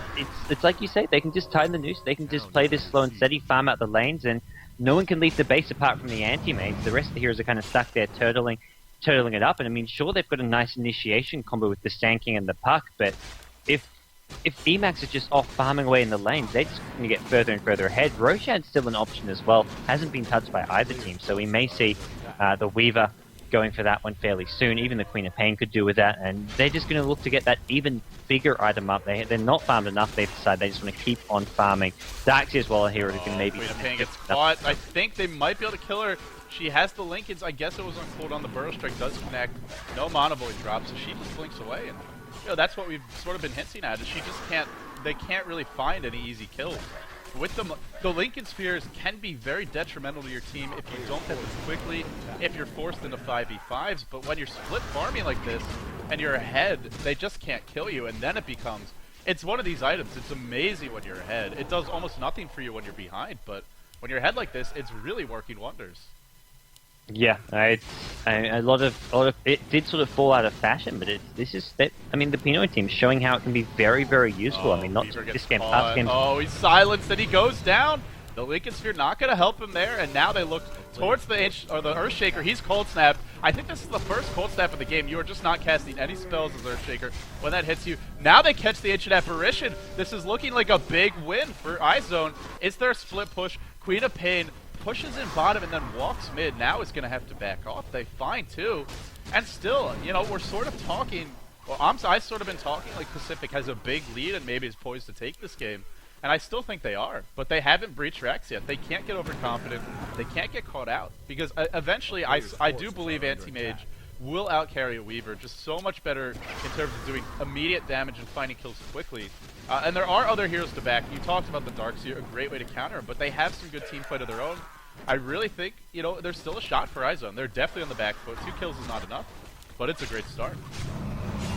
it's like you say, they can just tighten the noose. They can just play this slow and steady, farm out the lanes, and no one can leave the base apart from the anti-mage. The rest of the heroes are kind of stuck there, turtling it up. And I mean, sure, they've got a nice initiation combo with the Sand King and the Puck, but if Emaxx is just off farming away in the lanes, they're just going to get further and further ahead. Roshan's still an option as well. Hasn't been touched by either team, so we may see the Weaver going for that one fairly soon. Even the Queen of Pain could do with that, and they're just going to look to get that even bigger item up. They're not farmed enough. They've decided they just want to keep on farming. Darkseer as well, a hero who can maybe... Queen of Pain gets caught. I think they might be able to kill her. She has the Lincolns. I guess it was on cooldown. The Burrow Strike does connect. No Mono Void drops, so she just blinks away. And that's what we've sort of been hinting at, is she just can't... They can't really find any easy kills. With them, the Lincoln Spheres can be very detrimental to your team if you don't get them quickly, if you're forced into 5v5s, but when you're split farming like this, and you're ahead, they just can't kill you, and then it becomes... It's one of these items, it's amazing when you're ahead. It does almost nothing for you when you're behind, but when you're ahead like this, it's really working wonders. Yeah, a lot of it did sort of fall out of fashion, but I mean, the Pinoy team showing how it can be very, very useful. I mean, not just this game, past games. Oh, he's silenced and he goes down. The Lincoln Sphere not going to help him there, and now they look towards the Earthshaker. He's Cold Snap. I think this is the first Cold Snap of the game. You are just not casting any spells as Earthshaker when that hits you. Now they catch the Ancient Apparition. This is looking like a big win for iZONE. Is there a split push? Queen of Pain pushes in bottom and then walks mid. Now it's going to have to back off. They find two. And still, we're sort of talking... Well, I've sort of been talking like Pacific has a big lead and maybe is poised to take this game. And I still think they are. But they haven't breached Rex yet. They can't get overconfident. They can't get caught out. Because eventually, I do believe Anti-Mage will outcarry a Weaver. Just so much better in terms of doing immediate damage and finding kills quickly. And there are other heroes to back. You talked about the Darkseer, a great way to counter him, but they have some good team fight of their own. I really think, there's still a shot for iZONE. They're definitely on the back foot. 2 kills is not enough, but it's a great start.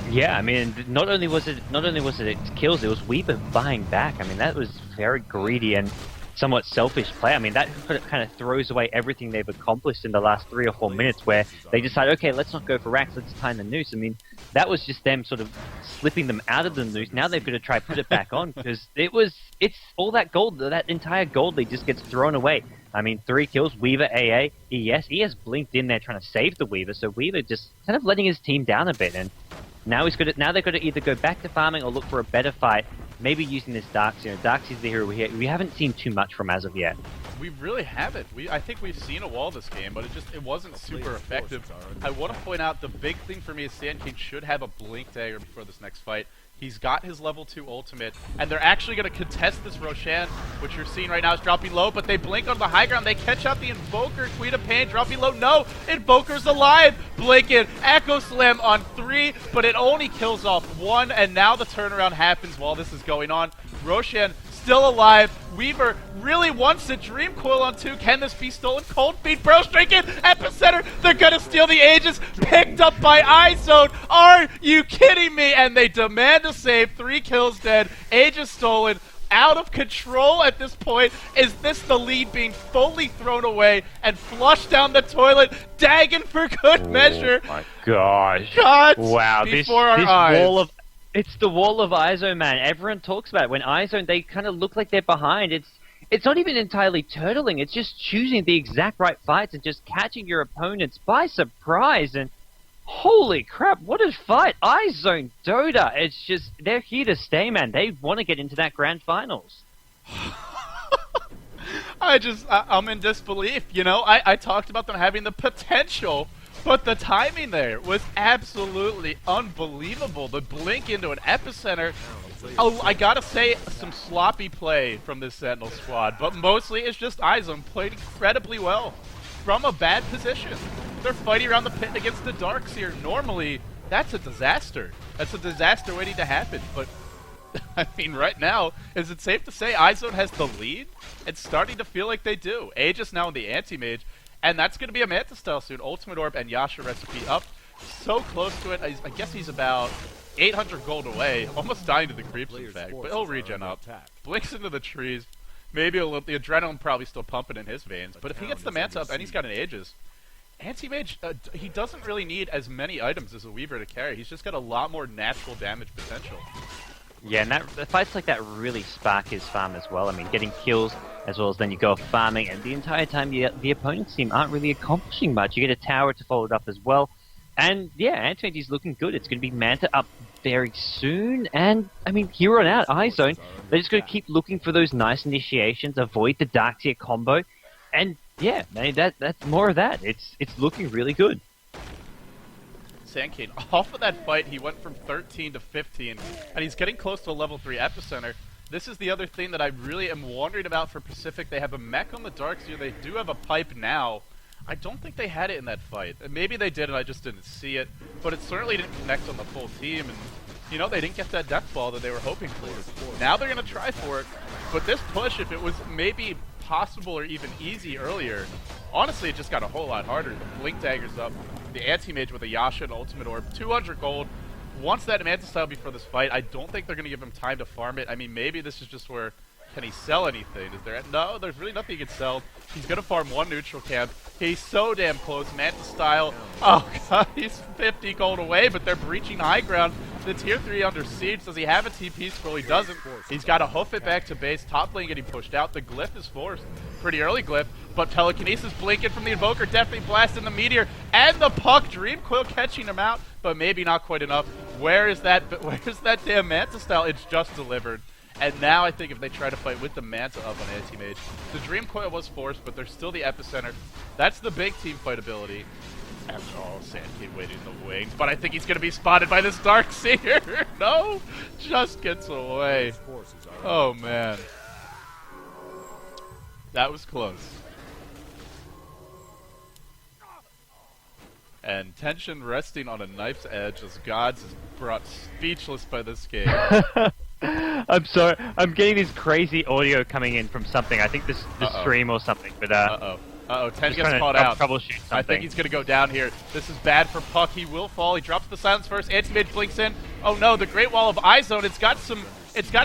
Yeah, I mean, not only was it its kills, it was Weaver buying back. I mean, that was very greedy and somewhat selfish play. I mean, that kind of throws away everything they've accomplished in the last 3 or 4 minutes, where they decide, okay, let's not go for Rax, let's tie the noose. I mean, that was just them sort of slipping them out of the noose. Now they've got to try put it back on, because it's all that gold, that entire gold lead just gets thrown away. I mean, 3 kills, Weaver, AA, ES blinked in there trying to save the Weaver, so Weaver just kind of letting his team down a bit, and now they've got to either go back to farming or look for a better fight, maybe using this Darkseer. Darkseer's the hero we haven't seen too much from as of yet. We really haven't. I think we've seen a wall this game, but it wasn't super effective. I want to point out the big thing for me is Sand King should have a Blink Dagger before this next fight. He's got his level 2 ultimate, and they're actually going to contest this Roshan, which you're seeing right now is dropping low, but they blink on the high ground. They catch out the Invoker. Queen of Pain dropping low. No! Invoker's alive! Blinking. Echo Slam on 3, but it only kills off 1, and now the turnaround happens while this is going on. Roshan still alive. Weaver really wants it. Dream Coil on 2. Can this be stolen? Cold Feet, Bro striking. Epicenter. They're going to steal the Aegis. Picked up by iZONE. Are you kidding me? And they demand a save. 3 kills dead. Aegis stolen. Out of control at this point. Is this the lead being fully thrown away and flushed down the toilet? Dagon for good measure. Oh my gosh. Cuts wow, before this our eyes. wall of... It's the wall of iZONE, man. Everyone talks about it. When iZONE, they kind of look like they're behind. It's not even entirely turtling. It's just choosing the exact right fights and just catching your opponents by surprise. And holy crap, what a fight. iZONE, Dota. It's just, they're here to stay, man. They want to get into that grand finals. I'm in disbelief. You know, I talked about them having the potential, but the timing there was absolutely unbelievable. The blink into an epicenter. Oh, I gotta say, some sloppy play from this Sentinel squad, but mostly it's just iZONE played incredibly well from a bad position. They're fighting around the pit against the Darks here. Normally, that's a disaster. That's a disaster waiting to happen, but I mean, right now, is it safe to say iZONE has the lead? It's starting to feel like they do. Aegis now in the anti-mage. And that's going to be a Manta style soon. Ultimate Orb and Yasha recipe up. So close to it. I guess he's about 800 gold away. Almost dying to the creeps, in fact. But he'll regen up. Blinks into the trees. Maybe a little, the adrenaline probably still pumping in his veins. But if he gets the Manta up and he's got an Aegis, Anti-Mage, he doesn't really need as many items as a Weaver to carry. He's just got a lot more natural damage potential. Yeah, and the fights like that really spark his farm as well. I mean, getting kills as well as then you go farming, and the entire time the opponent's team aren't really accomplishing much. You get a tower to follow it up as well. And yeah, Anti-Mage's looking good. It's going to be Manta up very soon. And I mean, here on out, iZONE, they're just going to keep looking for those nice initiations, avoid the Dark Tier combo. And yeah, man, that's more of that. It's looking really good. Sandkane, off of that fight, he went from 13 to 15, and he's getting close to a level 3 epicenter. This is the other thing that I really am wondering about for Pacific. They have a mech on the Darks here. They do have a pipe now. I don't think they had it in that fight. Maybe they did and I just didn't see it, but it certainly didn't connect on the full team, and you know, they didn't get that death ball that they were hoping for. Now they're going to try for it, but this push, if it was maybe possible or even easy earlier, honestly, it just got a whole lot harder. The Blink Dagger's up, the Anti-Mage with a Yasha and Ultimate Orb, 200 gold. Wants that Manta style before this fight. I don't think they're going to give him time to farm it. I mean, maybe this is just where, can he sell anything? Is there? No, there's really nothing he can sell. He's going to farm one neutral camp. He's so damn close. Manta style. Oh, God, he's 50 gold away, but they're breaching high ground. The tier 3 under siege. Does he have a TP scroll? He doesn't. He's got to hoof it back to base. Top lane getting pushed out. The glyph is forced. Pretty early glyph, but telekinesis blinking from the Invoker, definitely blasting the meteor, and the puck. Dream Coil catching him out, but maybe not quite enough. Where's that damn Manta style? It's just delivered. And now I think if they try to fight with the Manta up on Anti-Mage, the Dream Coil was forced, but there's still the epicenter. That's the big team fight ability. And oh, Sandkane waiting in the wings, but I think he's going to be spotted by this Darkseer. No, just gets away. Oh, man. That was close. And tension resting on a knife's edge as Gods is brought speechless by this game. I'm sorry, I'm getting this crazy audio coming in from something. I think this stream or something, but Ten gets caught out. Troubleshoot something. I think he's gonna go down here. This is bad for Puck. He will fall. He drops the silence first. Anti-Mage blinks in. Oh no, the Great Wall of iZONE. It's got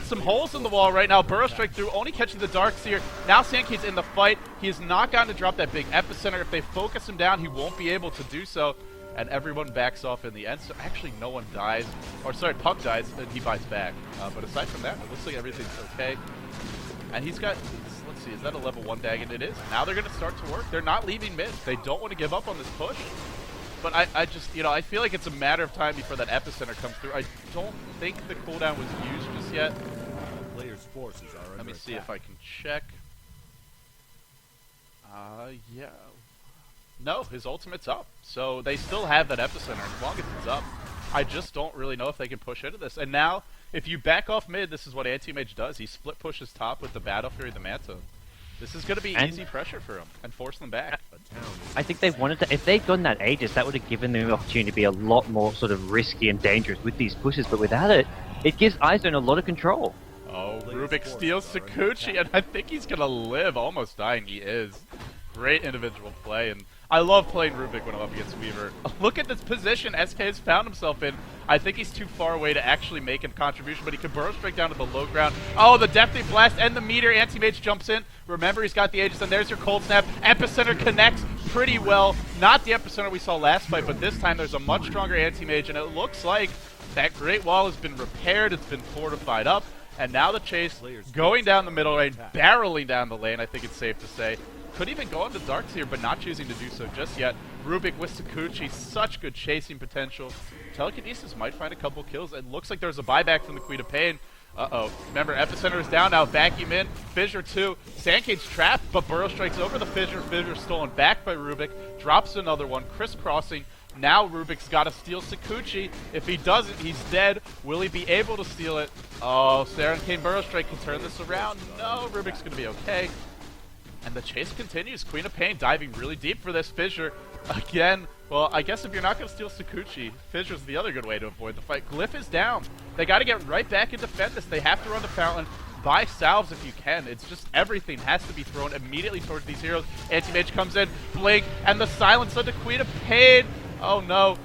some holes in the wall right now. Burrow strike through, only catching the Darkseer. Now Sandkane's in the fight. He has not gotten to drop that big epicenter. If they focus him down, he won't be able to do so. And everyone backs off in the end. So actually no one dies. Or sorry, Puck dies and he bites back. But aside from that, it looks like everything's okay. And he's got, let's see, is that a level 1 Dagon? It is. Now they're going to start to work. They're not leaving mid. They don't want to give up on this push. But I just, you know, I feel like it's a matter of time before that epicenter comes through. I don't think the cooldown was used just yet. Players' forces are Let me see if I can check. Yeah. No, his ultimate's up. So they still have that epicenter as long as it's up. I just don't really know if they can push into this. And now, if you back off mid, this is what Anti-Mage does. He split pushes top with the Battle Fury, the Manta. This is going to be easy pressure for him and force them back. I think they wanted to, if they'd gotten that Aegis, that would have given them the opportunity to be a lot more sort of risky and dangerous with these pushes, but without it, it gives iZONE a lot of control. Oh, Rubik steals Sakuchi, and I think he's going to live, almost dying. He is. Great individual play, and I love playing Rubik when I'm up against Weaver. Look at this position SK has found himself in. I think he's too far away to actually make a contribution, but he can burrow straight down to the low ground. Oh, the Deathly Blast and the meter. Anti-Mage jumps in. Remember, he's got the Aegis, and there's your Cold Snap. Epicenter connects pretty well. Not the Epicenter we saw last fight, but this time there's a much stronger Anti-Mage, and it looks like that Great Wall has been repaired. It's been fortified up, and now the chase going down the middle lane, barreling down the lane, I think it's safe to say. Could even go into darks here, but not choosing to do so just yet. Rubik with Sakuchi, such good chasing potential. Telekinesis might find a couple kills. It looks like there's a buyback from the Queen of Pain. Uh-oh. Remember, Epicenter is down now. Vacuum in. Fissure 2. Sandcage trapped, but Burrow strikes over the Fissure. Fissure stolen back by Rubik. Drops another one. Crisscrossing. Now Rubik's got to steal Sakuchi. If he doesn't, he's dead. Will he be able to steal it? Oh, Saren Kane Burrow Strike can turn this around. No, Rubik's going to be okay. And the chase continues. Queen of Pain diving really deep for this Fissure. Again, well, I guess if you're not going to steal Sakuchi, Fissure's the other good way to avoid the fight. Glyph is down. They got to get right back and defend this. They have to run the fountain. Buy salves if you can. It's just everything has to be thrown immediately towards these heroes. Anti-Mage comes in, blink, and the silence of the Queen of Pain. Oh no.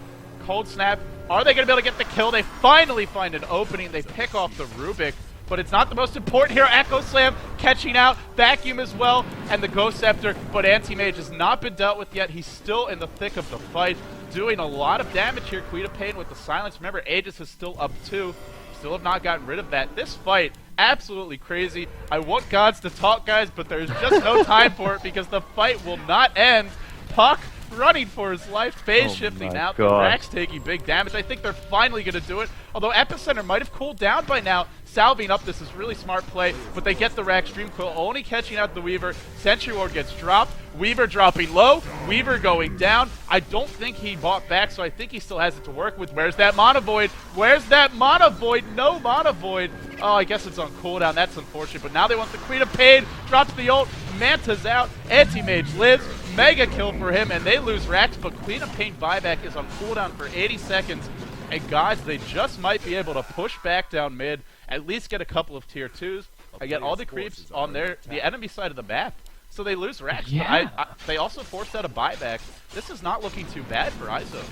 Cold Snap. Are they going to be able to get the kill? They finally find an opening. They pick off the Rubik. But it's not the most important here. Echo Slam catching out, Vacuum as well, and the Ghost Scepter. But Anti-Mage has not been dealt with yet. He's still in the thick of the fight, doing a lot of damage here. Queen of Pain with the silence. Remember, Aegis is still up 2. Still have not gotten rid of that. This fight, absolutely crazy. I want gods to talk, guys, but there's just no time for it because the fight will not end. Puck running for his life, phase shifting now. The Rax taking big damage. I think they're finally going to do it. Although Epicenter might have cooled down by now. Salving up, this is really smart play, but they get the Rax Dream Coil, only catching out the Weaver. Sentry Ward gets dropped. Weaver dropping low. Weaver going down. I don't think he bought back, so I think he still has it to work with. Where's that Mana Void? Where's that Mana Void? No Mana Void. Oh, I guess it's on cooldown. That's unfortunate, but now they want the Queen of Pain. Drops the ult. Manta's out. Anti-Mage lives. Mega kill for him, and they lose Rax, but Queen of Pain buyback is on cooldown for 80 seconds. And guys, they just might be able to push back down mid, at least get a couple of tier 2s, and get all the creeps on the enemy side of the map. So they lose Rax, yeah. But they also forced out a buyback. This is not looking too bad for iZONE.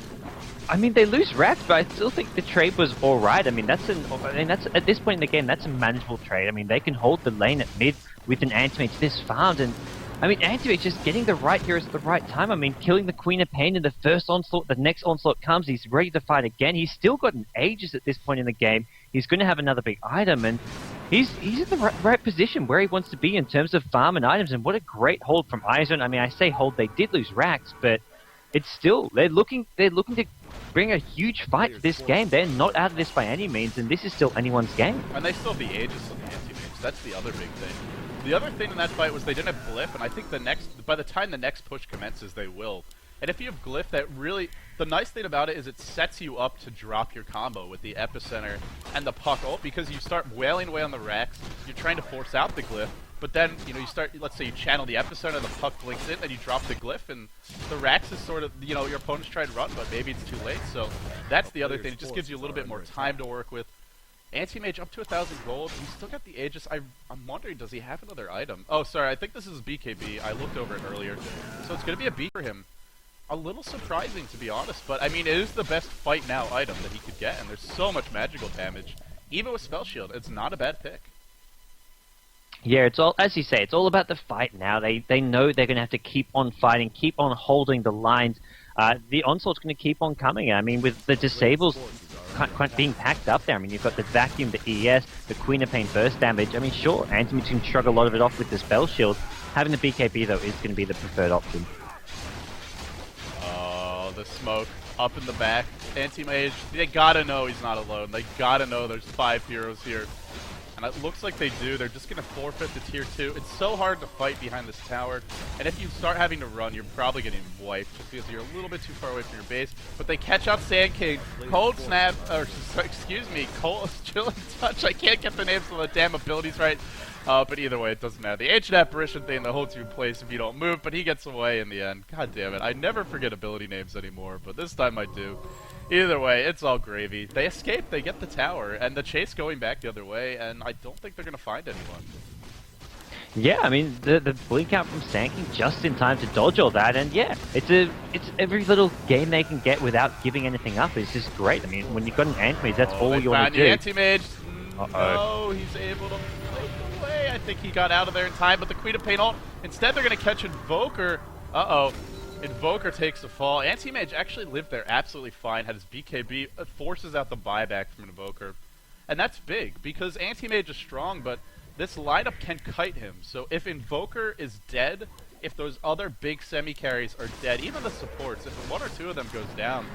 I mean, they lose Rax, but I still think the trade was all right. I mean, that's at this point in the game, that's a manageable trade. I mean, they can hold the lane at mid with an Anti-Mage this farmed, and I mean, Anti-Mage just getting the right heroes at the right time. I mean, killing the Queen of Pain in the first onslaught, the next onslaught comes, he's ready to fight again. He's still got an Aegis at this point in the game. He's going to have another big item, and he's in the right position where he wants to be in terms of farm and items, and what a great hold from iZONE. I mean, I say hold, they did lose Rax, but it's still, they're looking to bring a huge fight to this game. They're not out of this by any means, and this is still anyone's game. And they still have the Aegis on the Anti-Mage. That's the other big thing. The other thing in that fight was they didn't have Glyph, and I think by the time the next push commences, they will. And if you have Glyph, that really, the nice thing about it is it sets you up to drop your combo with the Epicenter and the Puck ult, because you start wailing away on the Rax, you're trying to force out the Glyph, but then, you know, you start, let's say you channel the Epicenter and the Puck blinks in, and you drop the Glyph, and the Rax is sort of, you know, your opponent's trying to run, but maybe it's too late, so that's the other thing. It just gives you a little bit more time to work with. Anti-Mage up to 1,000 gold. He's still got the Aegis. I'm wondering, does he have another item? Oh, sorry. I think this is BKB. I looked over it earlier. So it's going to be a B for him. A little surprising, to be honest. But, I mean, it is the best fight now item that he could get. And there's so much magical damage. Even with Spell Shield, it's not a bad pick. Yeah, it's all, as you say, it's all about the fight now. They know they're going to have to keep on fighting, keep on holding the lines. The onslaught's going to keep on coming. I mean, with the disables being packed up there, I mean, you've got the Vacuum, the ES, the Queen of Pain burst damage. I mean, sure, Anti-Mage can shrug a lot of it off with the Spell Shield. Having the BKB, though, is going to be the preferred option. Oh, the smoke up in the back. Anti-Mage, they gotta know he's not alone. They gotta know there's 5 heroes here. And it looks like they do. They're just going to forfeit to tier 2. It's so hard to fight behind this tower. And if you start having to run, you're probably getting wiped just because you're a little bit too far away from your base. But they catch out Sand King. Cold Snap, or excuse me, Cold Chilling Touch. I can't get the names of the damn abilities right. But either way, it doesn't matter. The Ancient Apparition thing that holds you in place if you don't move, but he gets away in the end. God damn it. I never forget ability names anymore, but this time I do. Either way, it's all gravy. They escape, they get the tower, and the chase going back the other way, and I don't think they're going to find anyone. Yeah, I mean, the blink out from Sand King just in time to dodge all that, and yeah, it's every little game they can get without giving anything up is just great. I mean, when you've got an Anti-Mage, that's all you want to do. Anti-Mage. No, he's able to blink away. I think he got out of there in time, but the Queen of Pain ult. Instead, they're going to catch Invoker. Uh-oh. Invoker takes the fall. Anti-Mage actually lived there absolutely fine, had his BKB, forces out the buyback from Invoker. And that's big, because Anti-Mage is strong, but this lineup can kite him. So if Invoker is dead, if those other big semi-carries are dead, even the supports, if one or two of them goes down,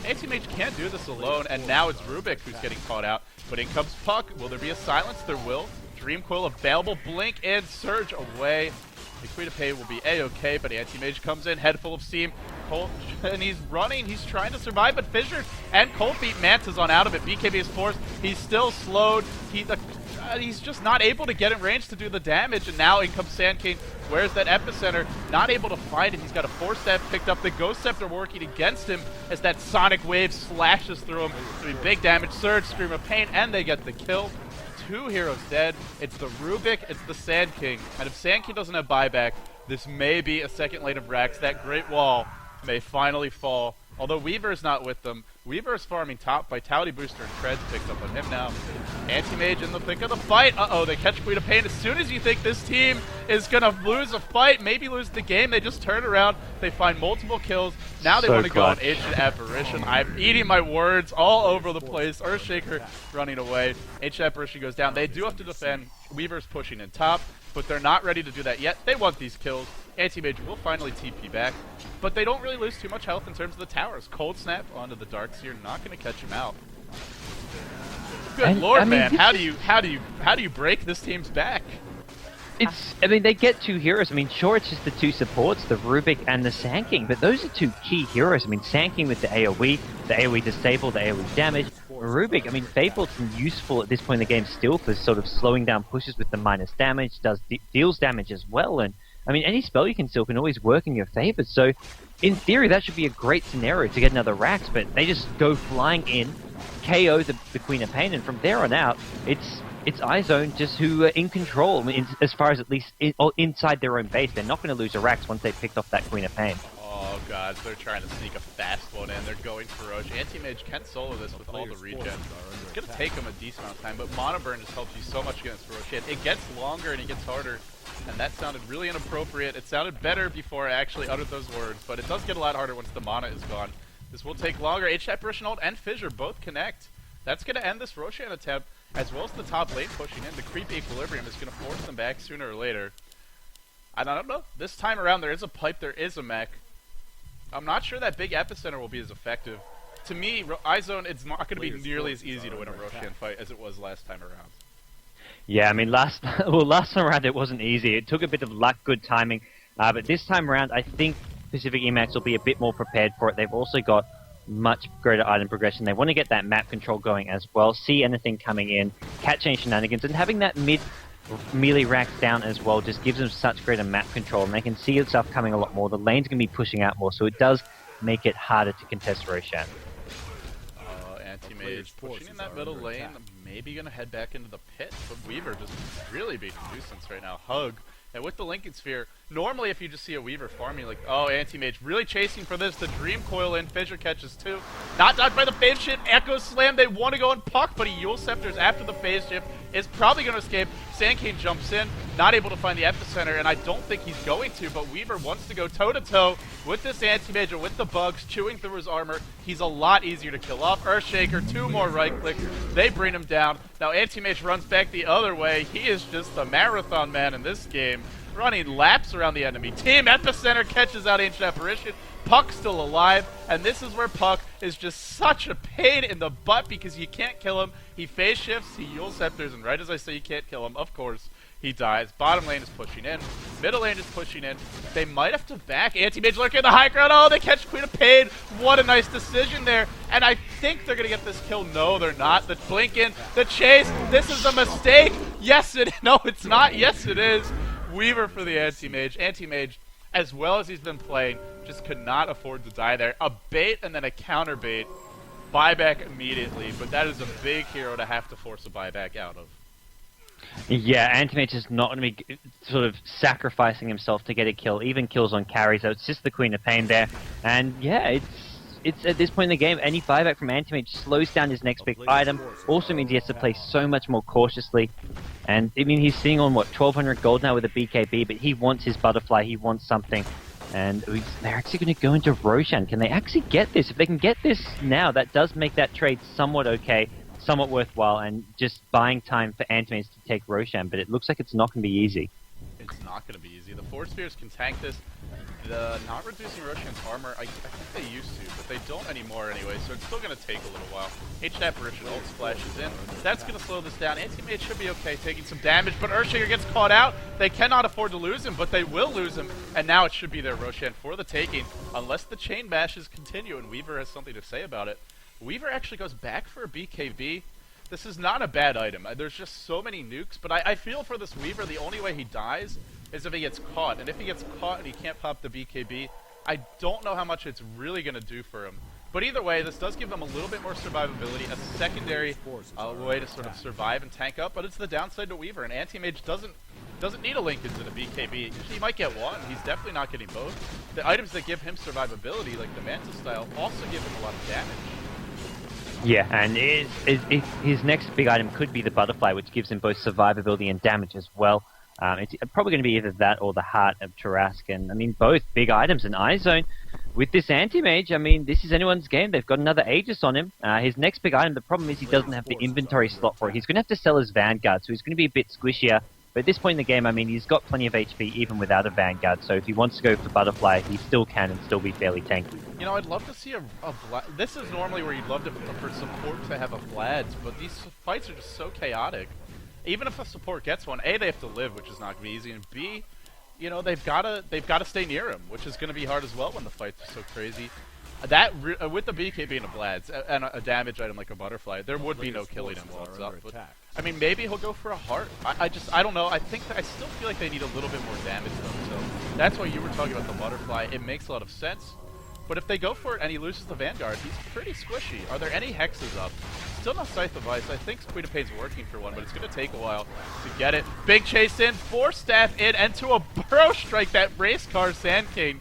Anti-Mage can't do this alone, and now it's Rubik who's getting caught out. But in comes Puck. Will there be a silence? There will. Dream Coil available, blink and surge away. The Queen of Pain will be a-okay, but Anti-Mage comes in, head full of steam. Colt, and he's running, he's trying to survive, but Fissure and Colt beat Mantis on out of it. BKB is forced, he's still slowed. He's just not able to get in range to do the damage, and now in comes Sand King. Where's that epicenter? Not able to find it. He's got a 4-step picked up. The Ghost Scepter working against him as that Sonic Wave slashes through him, doing big damage. Surge, Scream of Pain, and they get the kill. 2 heroes dead. It's the Rubik, it's the Sand King. And if Sand King doesn't have buyback, this may be a second lane of Rax. That Great Wall may finally fall. Although Weaver is not with them. Weaver is farming top. Vitality Booster and Treads picked up on him now. Anti-Mage in the thick of the fight. Uh-oh, they catch Queen of Pain. As soon as you think this team is going to lose a fight, maybe lose the game, they just turn around. They find multiple kills. Now they want to go on Ancient Apparition. I'm eating my words all over the place. Earthshaker running away. Ancient Apparition goes down. They do have to defend. Weaver's pushing in top, but they're not ready to do that yet. They want these kills. Anti-Mage will finally TP back, but they don't really lose too much health in terms of the towers. Cold Snap onto the Darks here, not going to catch him out. Good lord, man! How do you break this team's back? I mean, they get 2 heroes. I mean, sure, it's just the 2 supports, the Rubik and the Sand King, but those are 2 key heroes. I mean, Sand King with the AoE disable, the AoE damage. Rubik, I mean, Fable's useful at this point in the game still for sort of slowing down pushes with the minus damage, deals damage as well, and I mean, any spell you can steal can always work in your favor, so in theory that should be a great scenario to get another Rax, but they just go flying in, KO the Queen of Pain, and from there on out, it's iZONE just who are in control, I mean, as far as at least inside their own base. They're not going to lose a Rax once they picked off that Queen of Pain. Oh god, they're trying to sneak a fast one in. They're going Feroce. Anti-Mage can solo this with all the regen. It's going to take them a decent amount of time, but Mono Burn just helps you so much against Feroce. It gets longer and it gets harder, and that sounded really inappropriate. It sounded better before I actually uttered those words, but it does get a lot harder once the mana is gone. This will take longer. Ancient Apparition ult and Fissure both connect. That's going to end this Roshan attempt, as well as the top lane pushing in. The creep equilibrium is going to force them back sooner or later. I don't know. This time around, there is a pipe, there is a mech. I'm not sure that big epicenter will be as effective. To me, iZONE, it's not going to be nearly as easy to win a Roshan fight as it was last time around. Yeah, I mean, last time around it wasn't easy. It took a bit of luck, good timing, but this time around, I think Pacific.Emaxx will be a bit more prepared for it. They've also got much greater item progression. They want to get that map control going as well, see anything coming in, catch any shenanigans, and having that mid melee rack down as well just gives them such greater map control, and they can see stuff coming a lot more. The lane's going to be pushing out more, so it does make it harder to contest Roshan. Anti-Mage pushing in that middle lane, maybe going to head back into the pit, but Weaver just really being a nuisance right now. Hug. And with the Lincoln Sphere, normally if you just see a Weaver farming, like, oh, Anti-Mage really chasing for this. The Dream Coil in, Fissure catches 2. Not dodged by the phase shift. Echo Slam, they want to go on Puck, but he Yule Scepters after the phase shift. Is probably going to escape. Sand King jumps in, not able to find the epicenter, and I don't think he's going to, but Weaver wants to go toe-to-toe with this Anti-Mage and with the bugs chewing through his armor. He's a lot easier to kill off. Earthshaker, 2 more right-clicks. They bring him down. Now Anti-Mage runs back the other way. He is just a marathon man in this game. running laps around the enemy team. Epicenter catches out Ancient Apparition. Puck's still alive, and this is where Puck is just such a pain in the butt because you can't kill him. He phase shifts, he Yule Scepters, and right as I say you can't kill him, of course, he dies. Bottom lane is pushing in. Middle lane is pushing in. They might have to back. Anti-Mage lurking in the high ground. Oh, they catch Queen of Pain. What a nice decision there. And I think they're going to get this kill. No, they're not. The blink in, the chase. This is a mistake. Yes, no, it's not. Yes, it is. Weaver for the Anti-Mage. Anti-Mage, as well as he's been playing, just could not afford to die there. A bait and then a counter bait. Buyback immediately, but that is a big hero to have to force a buyback out of. Yeah, Anti-Mage is not going to be sort of sacrificing himself to get a kill, even kills on carries, so it's just the Queen of Pain there. And yeah, it's at this point in the game, any buyback from Anti-Mage slows down his next big item, also means he has to play so much more cautiously. And I mean, he's sitting on, what, 1200 gold now with a BKB, but he wants his butterfly, he wants something. And they're actually going to go into Roshan. Can they actually get this? If they can get this now, that does make that trade somewhat okay, somewhat worthwhile, and just buying time for Anti-Mage to take Roshan, but it looks like it's not going to be easy. It's not going to be easy. The Force Spheres can tank this. The not reducing Roshan's armor, I think they used to, but they don't anymore anyway, so it's still going to take a little while. Ancient Apparition ult splashes in. That's going to slow this down. Anti-Mage should be okay, taking some damage, but Earthshaker gets caught out. They cannot afford to lose him, but they will lose him, and now it should be their Roshan for the taking, unless the chain bashes continue, and Weaver has something to say about it. Weaver actually goes back for a BKB. This is not a bad item. There's just so many nukes, but I feel for this Weaver, the only way he dies is if he gets caught. And if he gets caught and he can't pop the BKB, I don't know how much it's really going to do for him. But either way, this does give them a little bit more survivability, a secondary way to sort of survive and tank up, but it's the downside to Weaver. And Anti-Mage doesn't need a Linkage and a BKB. He might get one. He's definitely not getting both. The items that give him survivability, like the Manta style, also give him a lot of damage. Yeah, and his next big item could be the Butterfly, which gives him both survivability and damage as well. It's probably going to be either that or the Heart of Tarask, and I mean, both big items. And iZONE, with this Anti-Mage, I mean, this is anyone's game. They've got another Aegis on him. His next big item, the problem is he doesn't have the inventory slot for it. He's going to have to sell his Vanguard, so he's going to be a bit squishier. But at this point in the game, I mean, he's got plenty of HP even without a Vanguard, so if he wants to go for Butterfly, he still can and still be fairly tanky. You know, I'd love to see a Vlad. This is normally where you'd love for support to have a Vlad's, but these fights are just so chaotic. Even if a support gets one, A, they have to live, which is not going to be easy, and B, you know, they've got to stay near him, which is going to be hard as well when the fights are so crazy. That with the BKB and a Vlad's and a damage item like a Butterfly, there would be no killing him while it's up. But, I mean, maybe he'll go for a Heart. I don't know. I still feel like they need a little bit more damage though. So that's why you were talking about the Butterfly. It makes a lot of sense. But if they go for it and he loses the Vanguard, he's pretty squishy. Are there any hexes up? Still no Scythe of Ice. I think Queen of Pain's working for one, but it's going to take a while to get it. Big chase in, 4 staff in, and to a Burrow Strike, that race car Sand King.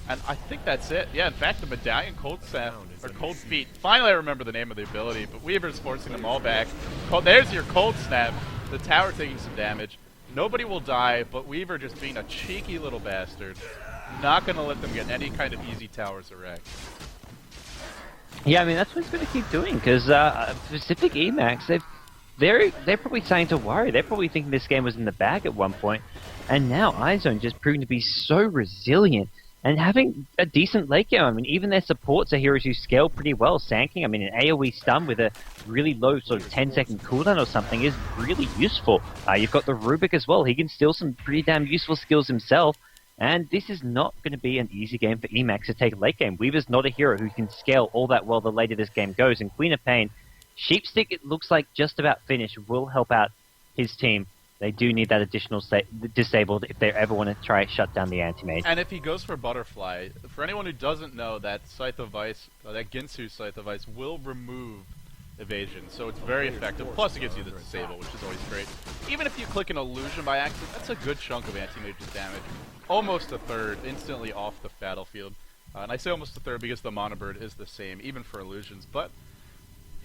And I think that's it. Yeah, in fact, the Medallion Cold Staff, or Cold Feet. Finally, I remember the name of the ability, but Weaver's forcing them all back. There's your Cold Snap. The tower taking some damage. Nobody will die, but Weaver just being a cheeky little bastard. Not going to let them get any kind of easy towers erect. Yeah, I mean, that's what he's going to keep doing, because Pacific.Emaxx, they're probably starting to worry. They're probably thinking this game was in the bag at one point, and now iZONE just proving to be so resilient and having a decent late game. I mean, even their supports are heroes who scale pretty well. Sand King, I mean, an AoE stun with a really low sort of 10-second cooldown or something is really useful. You've got the Rubik as well. He can steal some pretty damn useful skills himself. And this is not going to be an easy game for Emaxx to take late game. Weaver's not a hero who can scale all that well the later this game goes. And Queen of Pain, Sheepstick, it looks like just about finished, will help out his team. They do need that additional disabled if they ever want to try to shut down the Anti-Mage. And if he goes for Butterfly, for anyone who doesn't know, that Scythe of Ice, that Ginsu Scythe of Ice will remove evasion, so it's very effective. Plus it gives you the disable, which is always great. Even if you click an illusion by accident, that's a good chunk of Anti-Mage's damage. Almost a third, instantly off the battlefield. And I say almost a third because the Monobird is the same, even for illusions. But,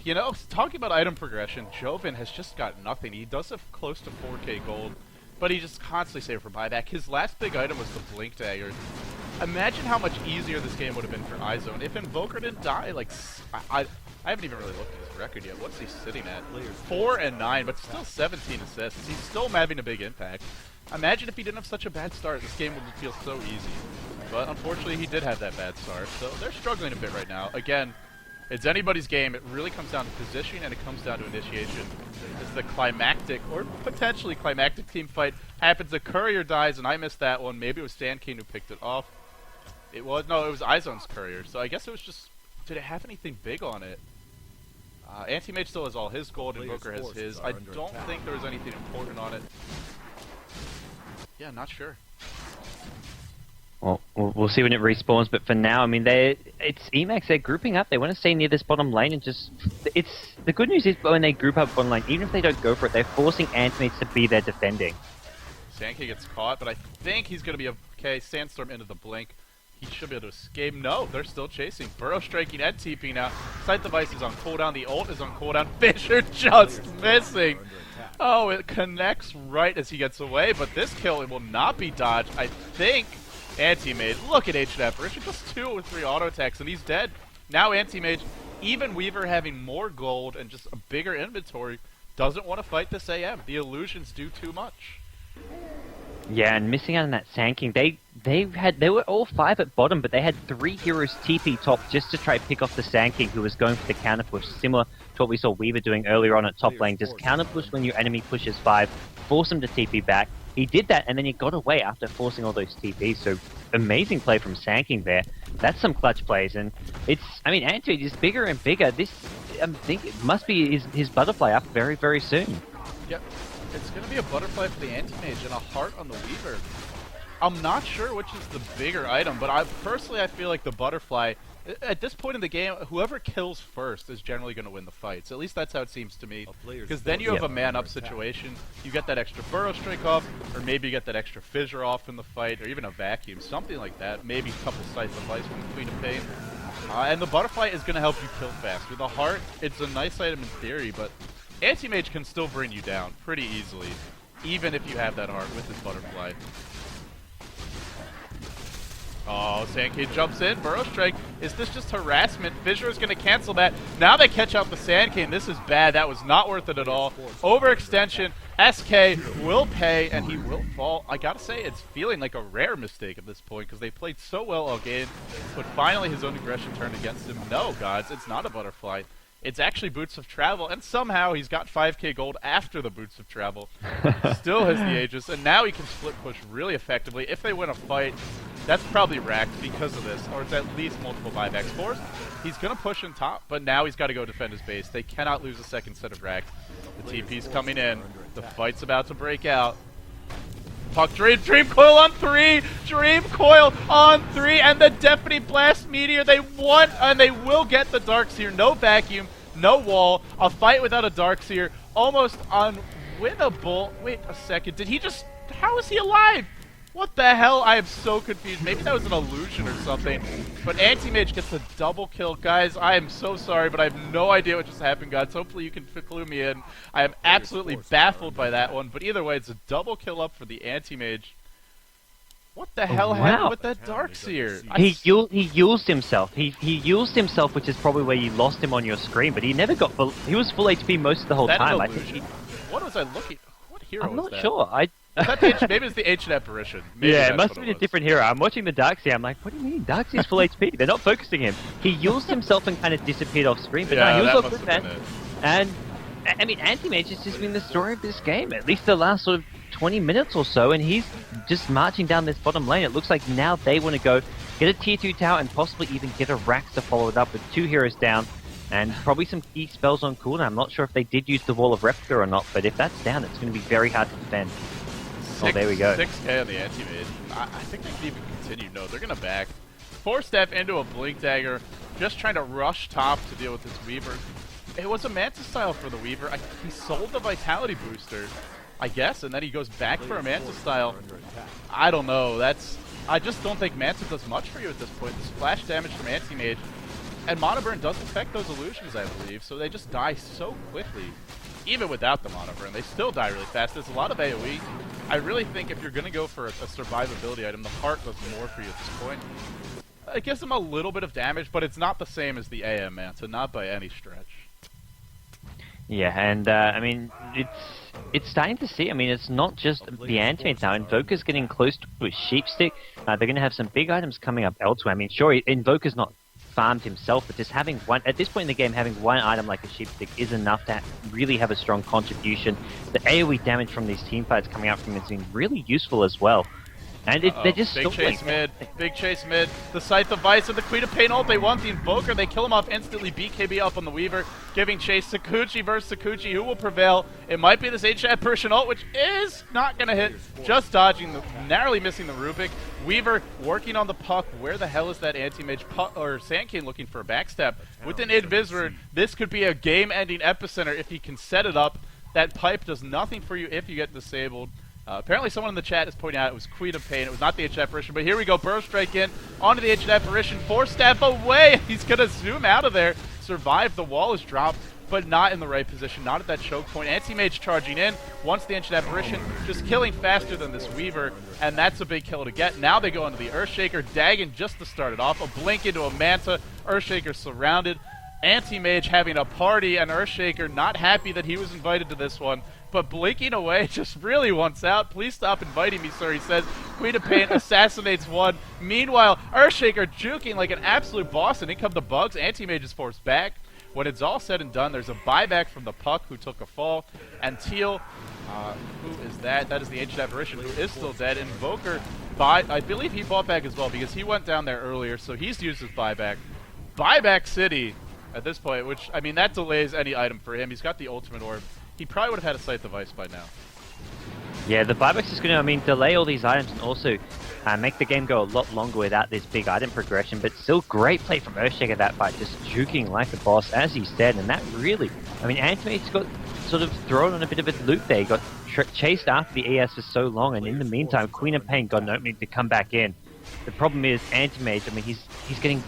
you know, talking about item progression, Joven has just got nothing. He does have close to 4k gold, but he just constantly saves for buyback. His last big item was the Blink Dagger. Imagine how much easier this game would have been for iZONE if Invoker didn't die. Like, I haven't even really looked at his record yet. What's he sitting at? 4 and 9, but still 17 assists. He's still having a big impact. Imagine if he didn't have such a bad start, this game would feel so easy. But unfortunately, he did have that bad start, so they're struggling a bit right now. Again, it's anybody's game. It really comes down to positioning, and it comes down to initiation. As the climactic, or potentially climactic team fight happens, the courier dies, and I missed that one. Maybe it was Sand King who picked it off. It was iZONE's courier, so I guess it was just, did it have anything big on it? Anti-Mage still has all his gold, Invoker has his. I don't think there was anything important on it. Yeah, not sure. Well, we'll see when it respawns, but for now, I mean, it's Emaxx, they're grouping up. They want to stay near this bottom lane and just... The good news is when they group up bottom lane, even if they don't go for it, they're forcing Anti-Mage to be there defending. Sandkey gets caught, but I think he's going to be okay. Sandstorm into the blink. He should be able to escape. No, they're still chasing. Burrow striking at TP now. Sight device is on cooldown. The ult is on cooldown. Fisher just missing. Oh, it connects right as he gets away, but this kill, it will not be dodged. I think Anti-Mage, look at Ancient Apparition, just 2 or 3 auto attacks, and he's dead. Now Anti-Mage, even Weaver having more gold and just a bigger inventory, doesn't want to fight this AM. The illusions do too much. Yeah, and missing out on that Sand King, they were all 5 at bottom, but they had 3 heroes TP top just to try to pick off the Sand King, who was going for the counter push, similar to what we saw Weaver doing earlier on at top lane. Just counter push when your enemy pushes 5, force him to TP back. He did that, and then he got away after forcing all those TPs. So amazing play from Sand King there. That's some clutch plays, and Anti-Mage is bigger and bigger. I think it must be his butterfly up very, very soon. Yep. It's going to be a butterfly for the Anti-Mage and a heart on the Weaver. I'm not sure which is the bigger item, but I feel like the butterfly, at this point in the game, whoever kills first is generally going to win the fights. At least that's how it seems to me. Because then you have a man-up situation. You get that extra Burrow Strike off, or maybe you get that extra Fissure off in the fight, or even a Vacuum, something like that. Maybe a couple Sight Device from the Queen of Pain. And the butterfly is going to help you kill faster. The heart, it's a nice item in theory, but Anti-Mage can still bring you down pretty easily, even if you have that heart with his butterfly. Oh, Sandkey jumps in. Burrow Strike. Is this just harassment? Fissure is going to cancel that. Now they catch out the Sandkey. This is bad. That was not worth it at all. Overextension. SK will pay, and he will fall. I gotta say, it's feeling like a rare mistake at this point, because they played so well all game, but finally his own aggression turned against him. No, gods, it's not a butterfly. It's actually Boots of Travel, and somehow he's got 5k gold after the Boots of Travel. Still has the Aegis, and now he can split push really effectively. If they win a fight, that's probably racked because of this, or it's at least multiple buybacks. Forced, he's going to push in top, but now he's got to go defend his base. They cannot lose a second set of racked. The TP's coming in. The fight's about to break out. Puck Dream Coil on 3! Dream Coil on 3! And the Deafening Blast Meteor, they want, and they will get the Darkseer. No Vacuum, no wall. A fight without a Darkseer, almost unwinnable. Wait a second, did he just, how is he alive? What the hell? I am so confused. Maybe that was an illusion or something. But Anti-Mage gets a double kill. Guys, I am so sorry, but I have no idea what just happened, guys. Hopefully you can clue me in. I am absolutely baffled by that one. But either way, it's a double kill up for the Anti-Mage. What the hell happened with that Darkseer? He used himself. He used himself, which is probably where you lost him on your screen. But he never got full. He was full HP most of the whole time. I think what was I looking? What hero I'm was not that? sure. Maybe it's the Ancient Apparition. Maybe yeah, it must have been a different hero. I'm watching the Darkseer. I'm like, what do you mean? Darkseer's full HP. They're not focusing him. He used himself and kind of disappeared off screen. But yeah, no, he was that all must good, have man. been it. And I mean, Anti-Mage has just been the story of this game. At least the last sort of 20 minutes or so, and he's just marching down this bottom lane. It looks like now they want to go get a tier 2 tower and possibly even get a Rax to follow it up with 2 heroes down. And probably some key spells on cooldown. I'm not sure if they did use the Wall of Replica or not, but if that's down, it's going to be very hard to defend. Oh, there we go. 6k on the Anti-Mage. I think they can even continue. No, they're going to back. 4-step into a Blink Dagger, just trying to rush top to deal with this Weaver. It was a Manta style for the Weaver. He sold the Vitality Booster, I guess, and then he goes back for a Manta style. I don't know. I just don't think Manta does much for you at this point. The splash damage from Anti-Mage. And Mana Burn does affect those illusions, I believe, so they just die so quickly. Even without the Mana Burn, they still die really fast. There's a lot of AoE. I really think if you're going to go for a survivability item, the Heart does more for you at this point. It gives them a little bit of damage, but it's not the same as the AM Manta, not by any stretch. Yeah, and I mean, it's starting to see. I mean, it's not just the Anti-Mage now. Invoker's getting close to a Sheep Stick. They're going to have some big items coming up elsewhere. I mean, sure, Invoker's not farmed himself, but just having one, at this point in the game, having one item like a Sheep Stick is enough to really have a strong contribution. The AoE damage from these teamfights coming out from him has been really useful as well. And they're just big chase mid, big chase mid. The Scythe of Vice and the Queen of Pain ult, they want the Invoker, they kill him off instantly, BKB up on the Weaver, giving chase. Sakuchi versus Sakuchi, who will prevail? It might be this HF Persian ult, which is not going to hit, just dodging, narrowly missing the Rubik. Weaver working on the puck. Where the hell is that Anti-Mage or Sand King looking for a backstab? With an Invisor, this could be a game-ending epicenter if he can set it up. That pipe does nothing for you if you get disabled. Apparently someone in the chat is pointing out it was Queen of Pain. It was not the HF Apparition, but here we go. Burrow Strike in onto the HF Apparition. 4-step away. He's going to zoom out of there. Survive. The wall is dropped, but not in the right position. Not at that choke point. Anti-Mage charging in. Once the HF Apparition, just killing faster than this Weaver, and that's a big kill to get. Now they go into the Earthshaker. Dagon just to start it off. A blink into a Manta. Earthshaker surrounded. Anti-Mage having a party, and Earthshaker not happy that he was invited to this one, but blinking away, just really wants out. Please stop inviting me, sir, he says. Queen of Pain assassinates one. Meanwhile, Earthshaker juking like an absolute boss, and in come the bugs. Anti-Mage is forced back. When it's all said and done, there's a buyback from the Puck, who took a fall. And Teal, who is that? That is the Ancient Apparition, who is still dead. Invoker, I believe he bought back as well, because he went down there earlier, so he's used his buyback. Buyback City at this point, which, I mean, that delays any item for him. He's got the ultimate orb. He probably would have had a Scythe of Ice by now. Yeah, the buyback's is going to, I mean, delay all these items and also make the game go a lot longer without this big item progression, but still great play from Earthshaker that fight, just juking like a boss, as he said, and that really, I mean, Anti-Mage's got sort of thrown on a bit of a loop there. He got chased after the ES for so long, and in the meantime, Queen of Pain got an opening to come back in. The problem is, Anti-Mage, I mean, he's getting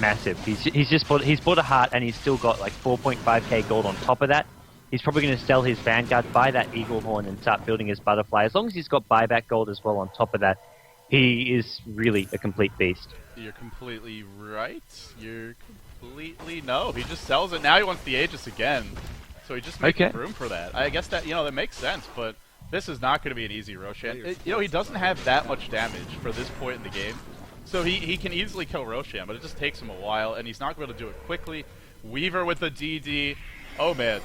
massive. He's bought a heart, and he's still got like 4.5k gold on top of that. He's probably going to sell his Vanguard, buy that Eagle Horn, and start building his Butterfly. As long as he's got buyback gold as well on top of that, he is really a complete beast. You're completely right. No, he just sells it. Now he wants the Aegis again. So he just makes room for that. I guess that, that makes sense, but this is not going to be an easy Roshan. He doesn't have that much damage for this point in the game. So he can easily kill Roshan, but it just takes him a while, and he's not going to do it quickly. Weaver with the DD. Oh, man.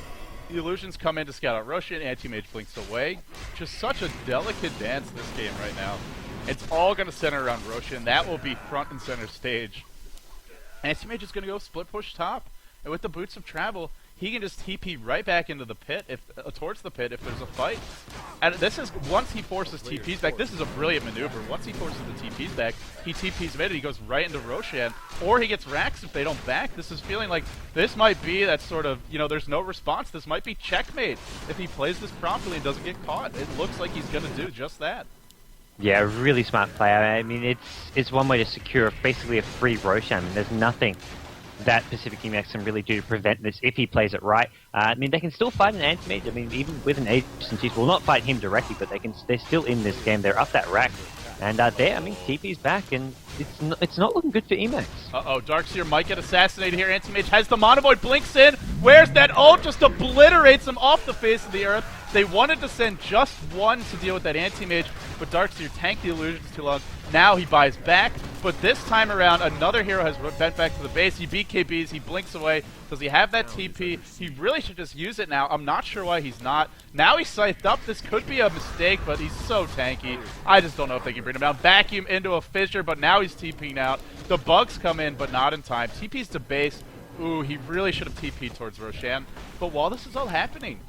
The illusions come in to scout out Roshan. Anti-Mage blinks away. Just such a delicate dance this game right now. It's all going to center around Roshan. That will be front and center stage. Anti-Mage is going to go split push top. And with the Boots of Travel, he can just TP right back into the pit, towards the pit if there's a fight. And this is, once he forces TPs back, this is a brilliant maneuver. Once he forces the TPs back, he TPs mid and he goes right into Roshan. Or he gets racks if they don't back. This is feeling like this might be that sort of, there's no response. This might be checkmate if he plays this properly and doesn't get caught. It looks like he's going to do just that. Yeah, really smart player. I mean, it's one way to secure basically a free Roshan. I mean, there's nothing that Pacific.Emaxx can really do to prevent this if he plays it right. I mean, they can still fight an Anti-Mage. I mean, even with an Aegis and Chiefs, will not fight him directly, but they're still in this game. They're up that rack. And there, I mean, TP's back, and it's not looking good for Emaxx. Darkseer might get assassinated here. Anti-Mage has the Monovoid, blinks in. Where's that ult? Just obliterates him off the face of the earth. They wanted to send just one to deal with that Anti-Mage, but Darkseer tanked the illusions too long. Now he buys back, but this time around, another hero has bent back to the base. He BKBs, he blinks away. Does he have that TP? He really should just use it now. I'm not sure why he's not. Now he's scythed up. This could be a mistake, but he's so tanky. I just don't know if they can bring him down. Vacuum into a fissure, but now he's TPing out. The bugs come in, but not in time. TP's to base. Ooh, he really should have TP'd towards Roshan. But while this is all happening,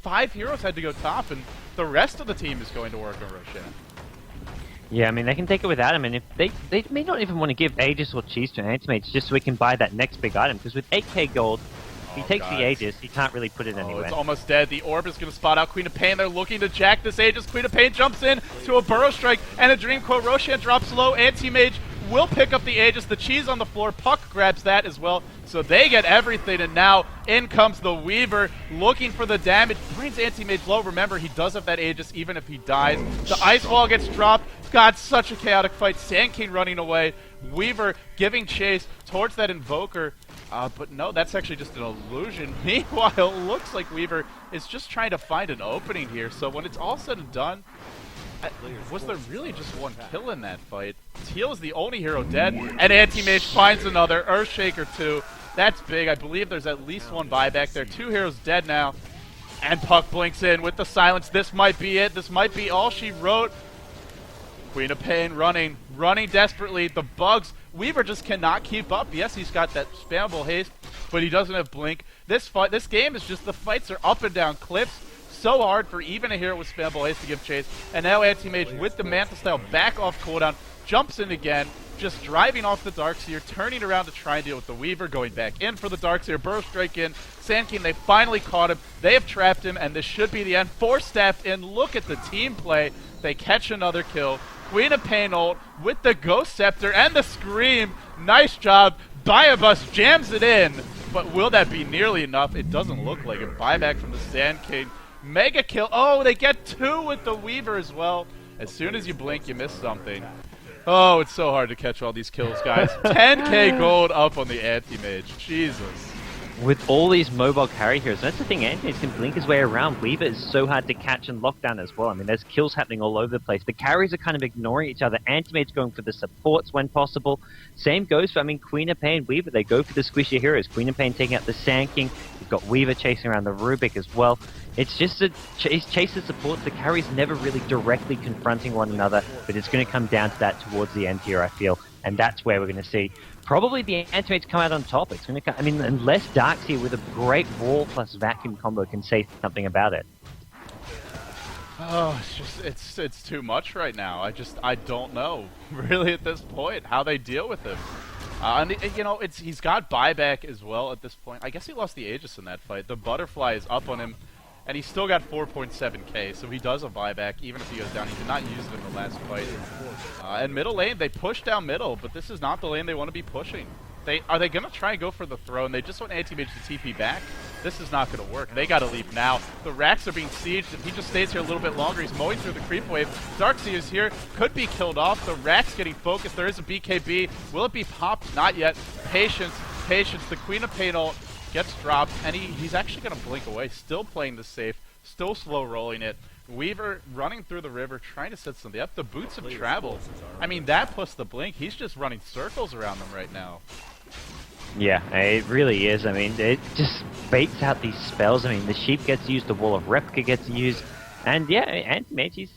5 heroes had to go top, and the rest of the team is going to work on Roshan. Yeah, I mean, they can take it without him, and if they may not even want to give Aegis or Cheese to an Anti-Mage just so he can buy that next big item, because with 8k gold, if he takes the Aegis, he can't really put it anywhere. It's almost dead. The orb is going to spot out Queen of Pain. They're looking to jack this Aegis. Queen of Pain jumps in to a Burrow Strike, and a Dream Quote. Roshan drops low. Anti-Mage will pick up the Aegis. The cheese on the floor. Puck grabs that as well. So they get everything, and now in comes the Weaver looking for the damage. Brings Anti-Mage low. Remember, he does have that Aegis even if he dies. The Ice Wall gets dropped. God, such a chaotic fight. Sand King running away. Weaver giving chase towards that Invoker. But no, that's actually just an illusion. Meanwhile, it looks like Weaver is just trying to find an opening here. So when it's all said and done, was there really just one kill in that fight? Teal is the only hero dead, and Anti-Mage finds another. Earthshaker 2. That's big. I believe there's at least one buyback there. 2 heroes dead now. And Puck blinks in with the silence. This might be it. This might be all she wrote. Queen of Pain running desperately. The bugs. Weaver just cannot keep up. Yes, he's got that spammable haste, but he doesn't have blink. This game is just, the fights are up and down cliffs. So hard for even a hero with spammable haste to give chase. And now Anti-Mage with the Mantle Style back off cooldown, jumps in again, just driving off the Darkseer, turning around to try and deal with the Weaver, going back in for the Darkseer, Burrow Strike in, Sand King, they finally caught him, they have trapped him, and this should be the end. 4 staffed in, look at the team play, they catch another kill. Queen of Pain ult with the Ghost Scepter and the Scream, nice job, Diabus jams it in, but will that be nearly enough? It doesn't look like it. Buyback from the Sand King. Mega kill. Oh, they get 2 with the Weaver as well. As soon as you blink, you miss something. Oh, it's so hard to catch all these kills, guys. 10k gold up on the Anti-Mage. Jesus. With all these mobile carry heroes, that's the thing, Anti-Mage can blink his way around. Weaver is so hard to catch and lock down as well. I mean, there's kills happening all over the place. The carries are kind of ignoring each other. Anti-Mage going for the supports when possible. Same goes for, Queen of Pain, Weaver. They go for the squishy heroes. Queen of Pain taking out the Sand King. You've got Weaver chasing around the Rubik as well. It's just a chase the supports. The carries never really directly confronting one another, but it's going to come down to that towards the end here, I feel. And that's where we're going to see probably the Anti-Mage come out on top. It's going to come, unless Darkseer with a great Wall plus Vacuum combo can say something about it. Oh, it's too much right now. I don't know really at this point how they deal with him. And he's got buyback as well at this point. I guess he lost the Aegis in that fight. The Butterfly is up on him, and he's still got 4.7k, so he does a buyback even if he goes down. He did not use it in the last fight. And middle lane, they push down middle, but this is not the lane they want to be pushing. Are they going to try and go for the throne? They just want Anti-Mage to TP back. This is not going to work. They got to leave now. The racks are being sieged. If he just stays here a little bit longer, he's mowing through the creep wave. Darkseer is here. Could be killed off. The racks getting focused. There is a BKB. Will it be popped? Not yet. Patience. Patience. The Queen of Pain ult gets dropped, and he's actually going to blink away. Still playing the safe. Still slow rolling it. Weaver running through the river, trying to set something up. The boots have traveled. That plus the blink, he's just running circles around them right now. Yeah, it really is. It just baits out these spells. The sheep gets used, the Wall of Replica gets used, and yeah, Anti-Mage,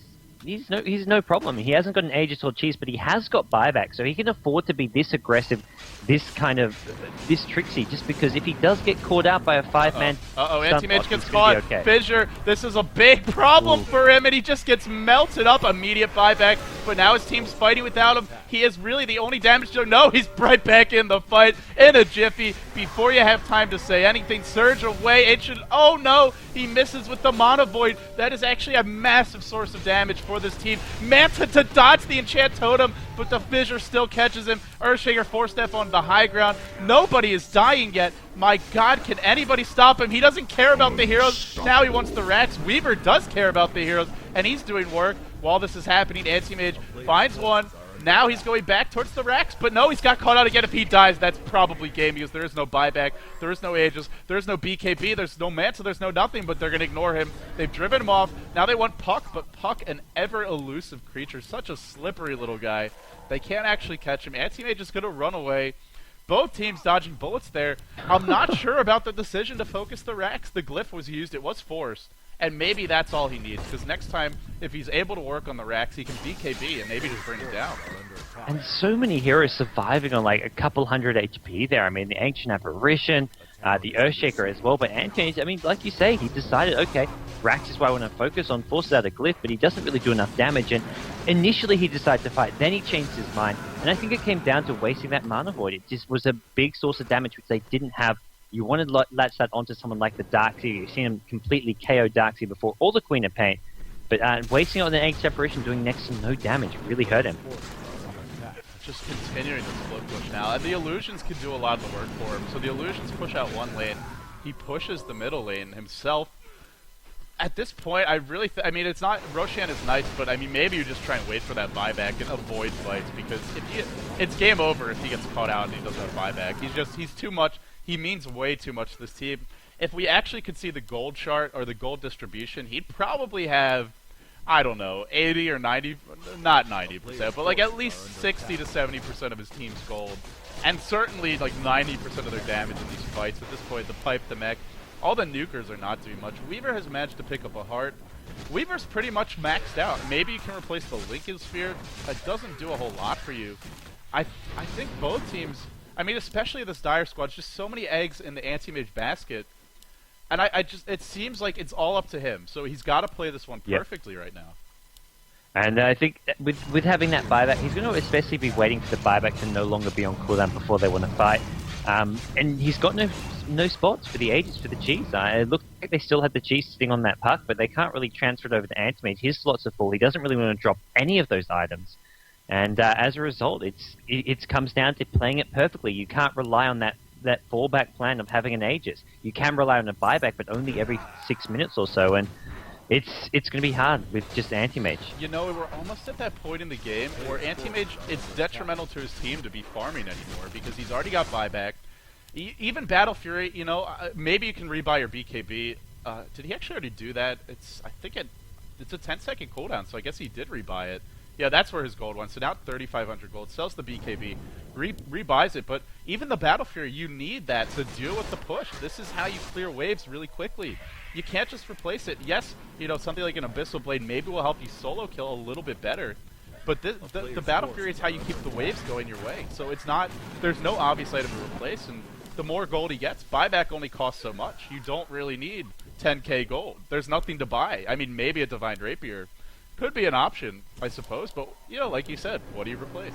he's no problem. He hasn't got an Aegis or Cheese, but he has got buyback, so he can afford to be this aggressive, this tricksy, just because if he does get caught out by a 5-man... Anti-Mage gets caught. Okay. Fissure, this is a big problem for him, and he just gets melted up. Immediate buyback, but now his team's fighting without him. He is really the only damage dealer. No, he's right back in the fight in a jiffy. Before you have time to say anything, Surge away. Ancient, oh no, he misses with the Mana Void. That is actually a massive source of damage for this team. Manta to dodge the Enchant Totem, but the Fissure still catches him. Earthshaker 4-step on the high ground. Nobody is dying yet. My god, can anybody stop him? He doesn't care about the heroes. Now he wants the racks. Weaver does care about the heroes, and he's doing work. While this is happening, Anti-Mage finds one. Now he's going back towards the racks, but no, he's got caught out again. If he dies, that's probably game because there is no buyback, there is no Aegis, there is no BKB, there's no Manta, there's no nothing, but they're going to ignore him. They've driven him off. Now they want Puck, but Puck, an ever-elusive creature, such a slippery little guy. They can't actually catch him. Anti-Mage is going to run away. Both teams dodging bullets there. I'm not sure about the decision to focus the racks. The glyph was used. It was forced. And maybe that's all he needs, because next time, if he's able to work on the racks, he can BKB and maybe just bring it down. And so many heroes surviving on like a couple hundred HP there. The Ancient Apparition, the Earthshaker as well. But Anti-Mage, like you say, he decided, okay, racks is why I want to focus on, forces out a glyph, but he doesn't really do enough damage. And initially he decided to fight, then he changed his mind. And I think it came down to wasting that Mana Void. It just was a big source of damage which they didn't have. You wanted to latch that onto someone like the Darkseer. You've seen him completely KO Darkseer before, or the Queen of Pain. But wasting it on an Ancient Separation, doing next to no damage, really hurt him. Just continuing the split push now. And the Illusions can do a lot of the work for him. So the Illusions push out one lane. He pushes the middle lane himself. At this point, I really it's not... Roshan is nice, but maybe you just try and wait for that buyback and avoid fights, because it's game over if he gets caught out and he doesn't have buyback. He's too much... He means way too much to this team. If we actually could see the gold chart or the gold distribution, he'd probably have, I don't know, 80 or 90, not 90%, but like at least 60 to 70% of his team's gold. And certainly like 90% of their damage in these fights. At this point, the pipe, the mech, all the nukers are not doing much. Weaver has managed to pick up a heart. Weaver's pretty much maxed out. Maybe you can replace the Lincoln Sphere. It doesn't do a whole lot for you. I think both teams, I mean, especially this Dire squad, just so many eggs in the anti-mage basket. And it seems like it's all up to him. So he's got to play this one perfectly right now. And I think with having that buyback, he's going to especially be waiting for the buyback to no longer be on cooldown before they want to fight. And he's got no spots for the Aegis, for the Cheese. It looks like they still have the Cheese sitting on that puck, but they can't really transfer it over to Antimage. His slots are full. He doesn't really want to drop any of those items. And as a result, it comes down to playing it perfectly. You can't rely on that fallback plan of having an Aegis. You can rely on a buyback, but only every 6 minutes or so. And it's going to be hard with just Anti-Mage. You know, we're almost at that point in the game where Anti-Mage, it's detrimental to his team to be farming anymore because he's already got buyback. Even Battle Fury, you know, maybe you can rebuy your BKB. Did he actually already do that? I think it's a 10-second cooldown, so I guess he did rebuy it. Yeah, that's where his gold went. So now 3,500 gold. Sells the BKB, rebuys it. But even the Battle Fury, you need that to deal with the push. This is how you clear waves really quickly. You can't just replace it. Yes, you know, something like an Abyssal Blade maybe will help you solo kill a little bit better. But the Battle Fury is how you keep the waves going your way. So it's not, there's no obvious item to replace. And the more gold he gets, buyback only costs so much. You don't really need 10k gold. There's nothing to buy. I mean, maybe a Divine Rapier could be an option, I suppose, but, you know, like you said, what do you replace?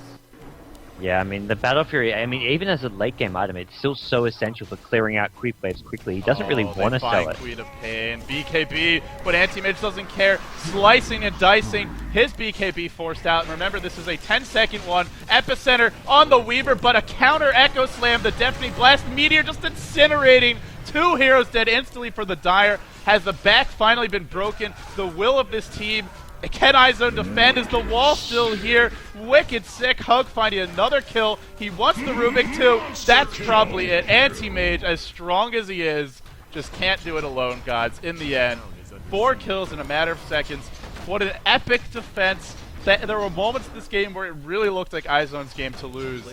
Yeah, I mean, the Battle Fury, I mean, even as a late game item, it's still so essential for clearing out creep waves quickly. He doesn't really want to sell it. Queen of Pain, BKB, but Anti-Mage doesn't care. Slicing and dicing, his BKB forced out. And remember, this is a 10-second one. Epicenter on the Weaver, but a counter Echo Slam, the Deafening Blast, Meteor just incinerating. 2 heroes dead instantly for the Dire. Has the back finally been broken? The will of this team. Can iZONE defend? Is the wall still here? Wicked sick. Hug finding another kill. He wants the Rubik too. That's probably it. Anti-Mage, as strong as he is, just can't do it alone, gods. In the end, 4 kills in a matter of seconds. What an epic defense. There were moments in this game where it really looked like iZONE's game to lose,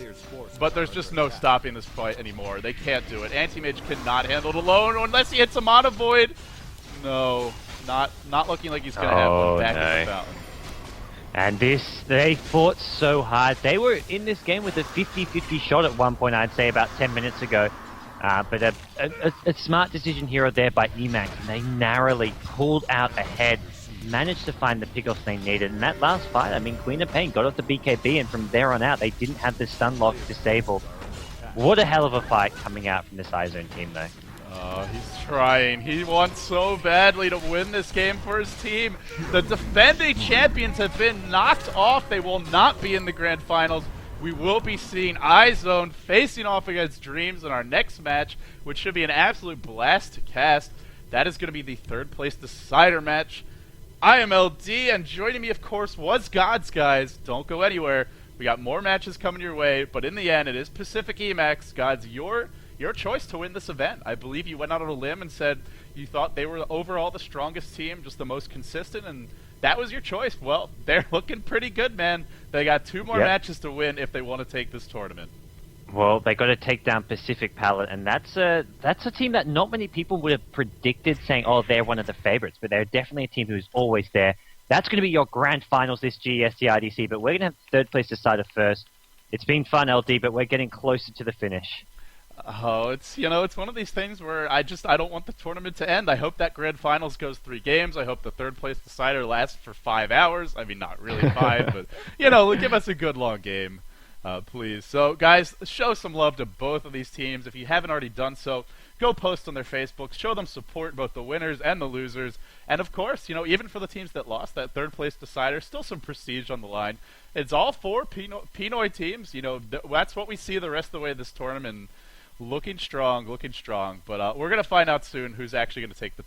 but there's just no stopping this fight anymore. They can't do it. Anti-Mage cannot handle it alone unless he hits a Mana Void. No. Not looking like he's going to have one back in the fountain. And they fought so hard. They were in this game with a 50-50 shot at one point, I'd say, about 10 minutes ago. But a smart decision here or there by Emaxx, and they narrowly pulled out ahead, managed to find the pickoffs they needed. And that last fight, I mean, Queen of Pain got off the BKB, and from there on out, they didn't have the stun lock disabled. What a hell of a fight coming out from this iZONE team, though. He's trying. He wants so badly to win this game for his team. The defending champions have been knocked off. They will not be in the grand finals. We will be seeing iZONE facing off against Dreams in our next match, which should be an absolute blast to cast. That is going to be the 3rd place decider match. I am LD, and joining me, of course, was Gods, guys. Don't go anywhere. We got more matches coming your way, but in the end, it is Pacific.Emaxx. Gods, your choice to win this event. I believe you went out on a limb and said you thought they were overall the strongest team, just the most consistent, and that was your choice. Well, they're looking pretty good, man. They got 2 more matches to win if they want to take this tournament. Well, they got to take down Pacific Palette, and that's a team that not many people would have predicted, saying, oh, they're one of the favorites, but they're definitely a team who's always there. That's going to be your grand finals this GEST IDC, but we're going to have 3rd place decider first. It's been fun, LD, but we're getting closer to the finish. Oh, it's one of these things where I don't want the tournament to end. I hope that grand finals goes 3 games. I hope the 3rd place decider lasts for 5 hours. I mean, not really 5, but give us a good long game, please. So, guys, show some love to both of these teams. If you haven't already done so, go post on their Facebooks. Show them support, both the winners and the losers. And of course, even for the teams that lost that 3rd place decider, still some prestige on the line. It's all 4 Pinoy teams. That's what we see the rest of the way of this tournament. Looking strong, but we're going to find out soon who's actually going to take the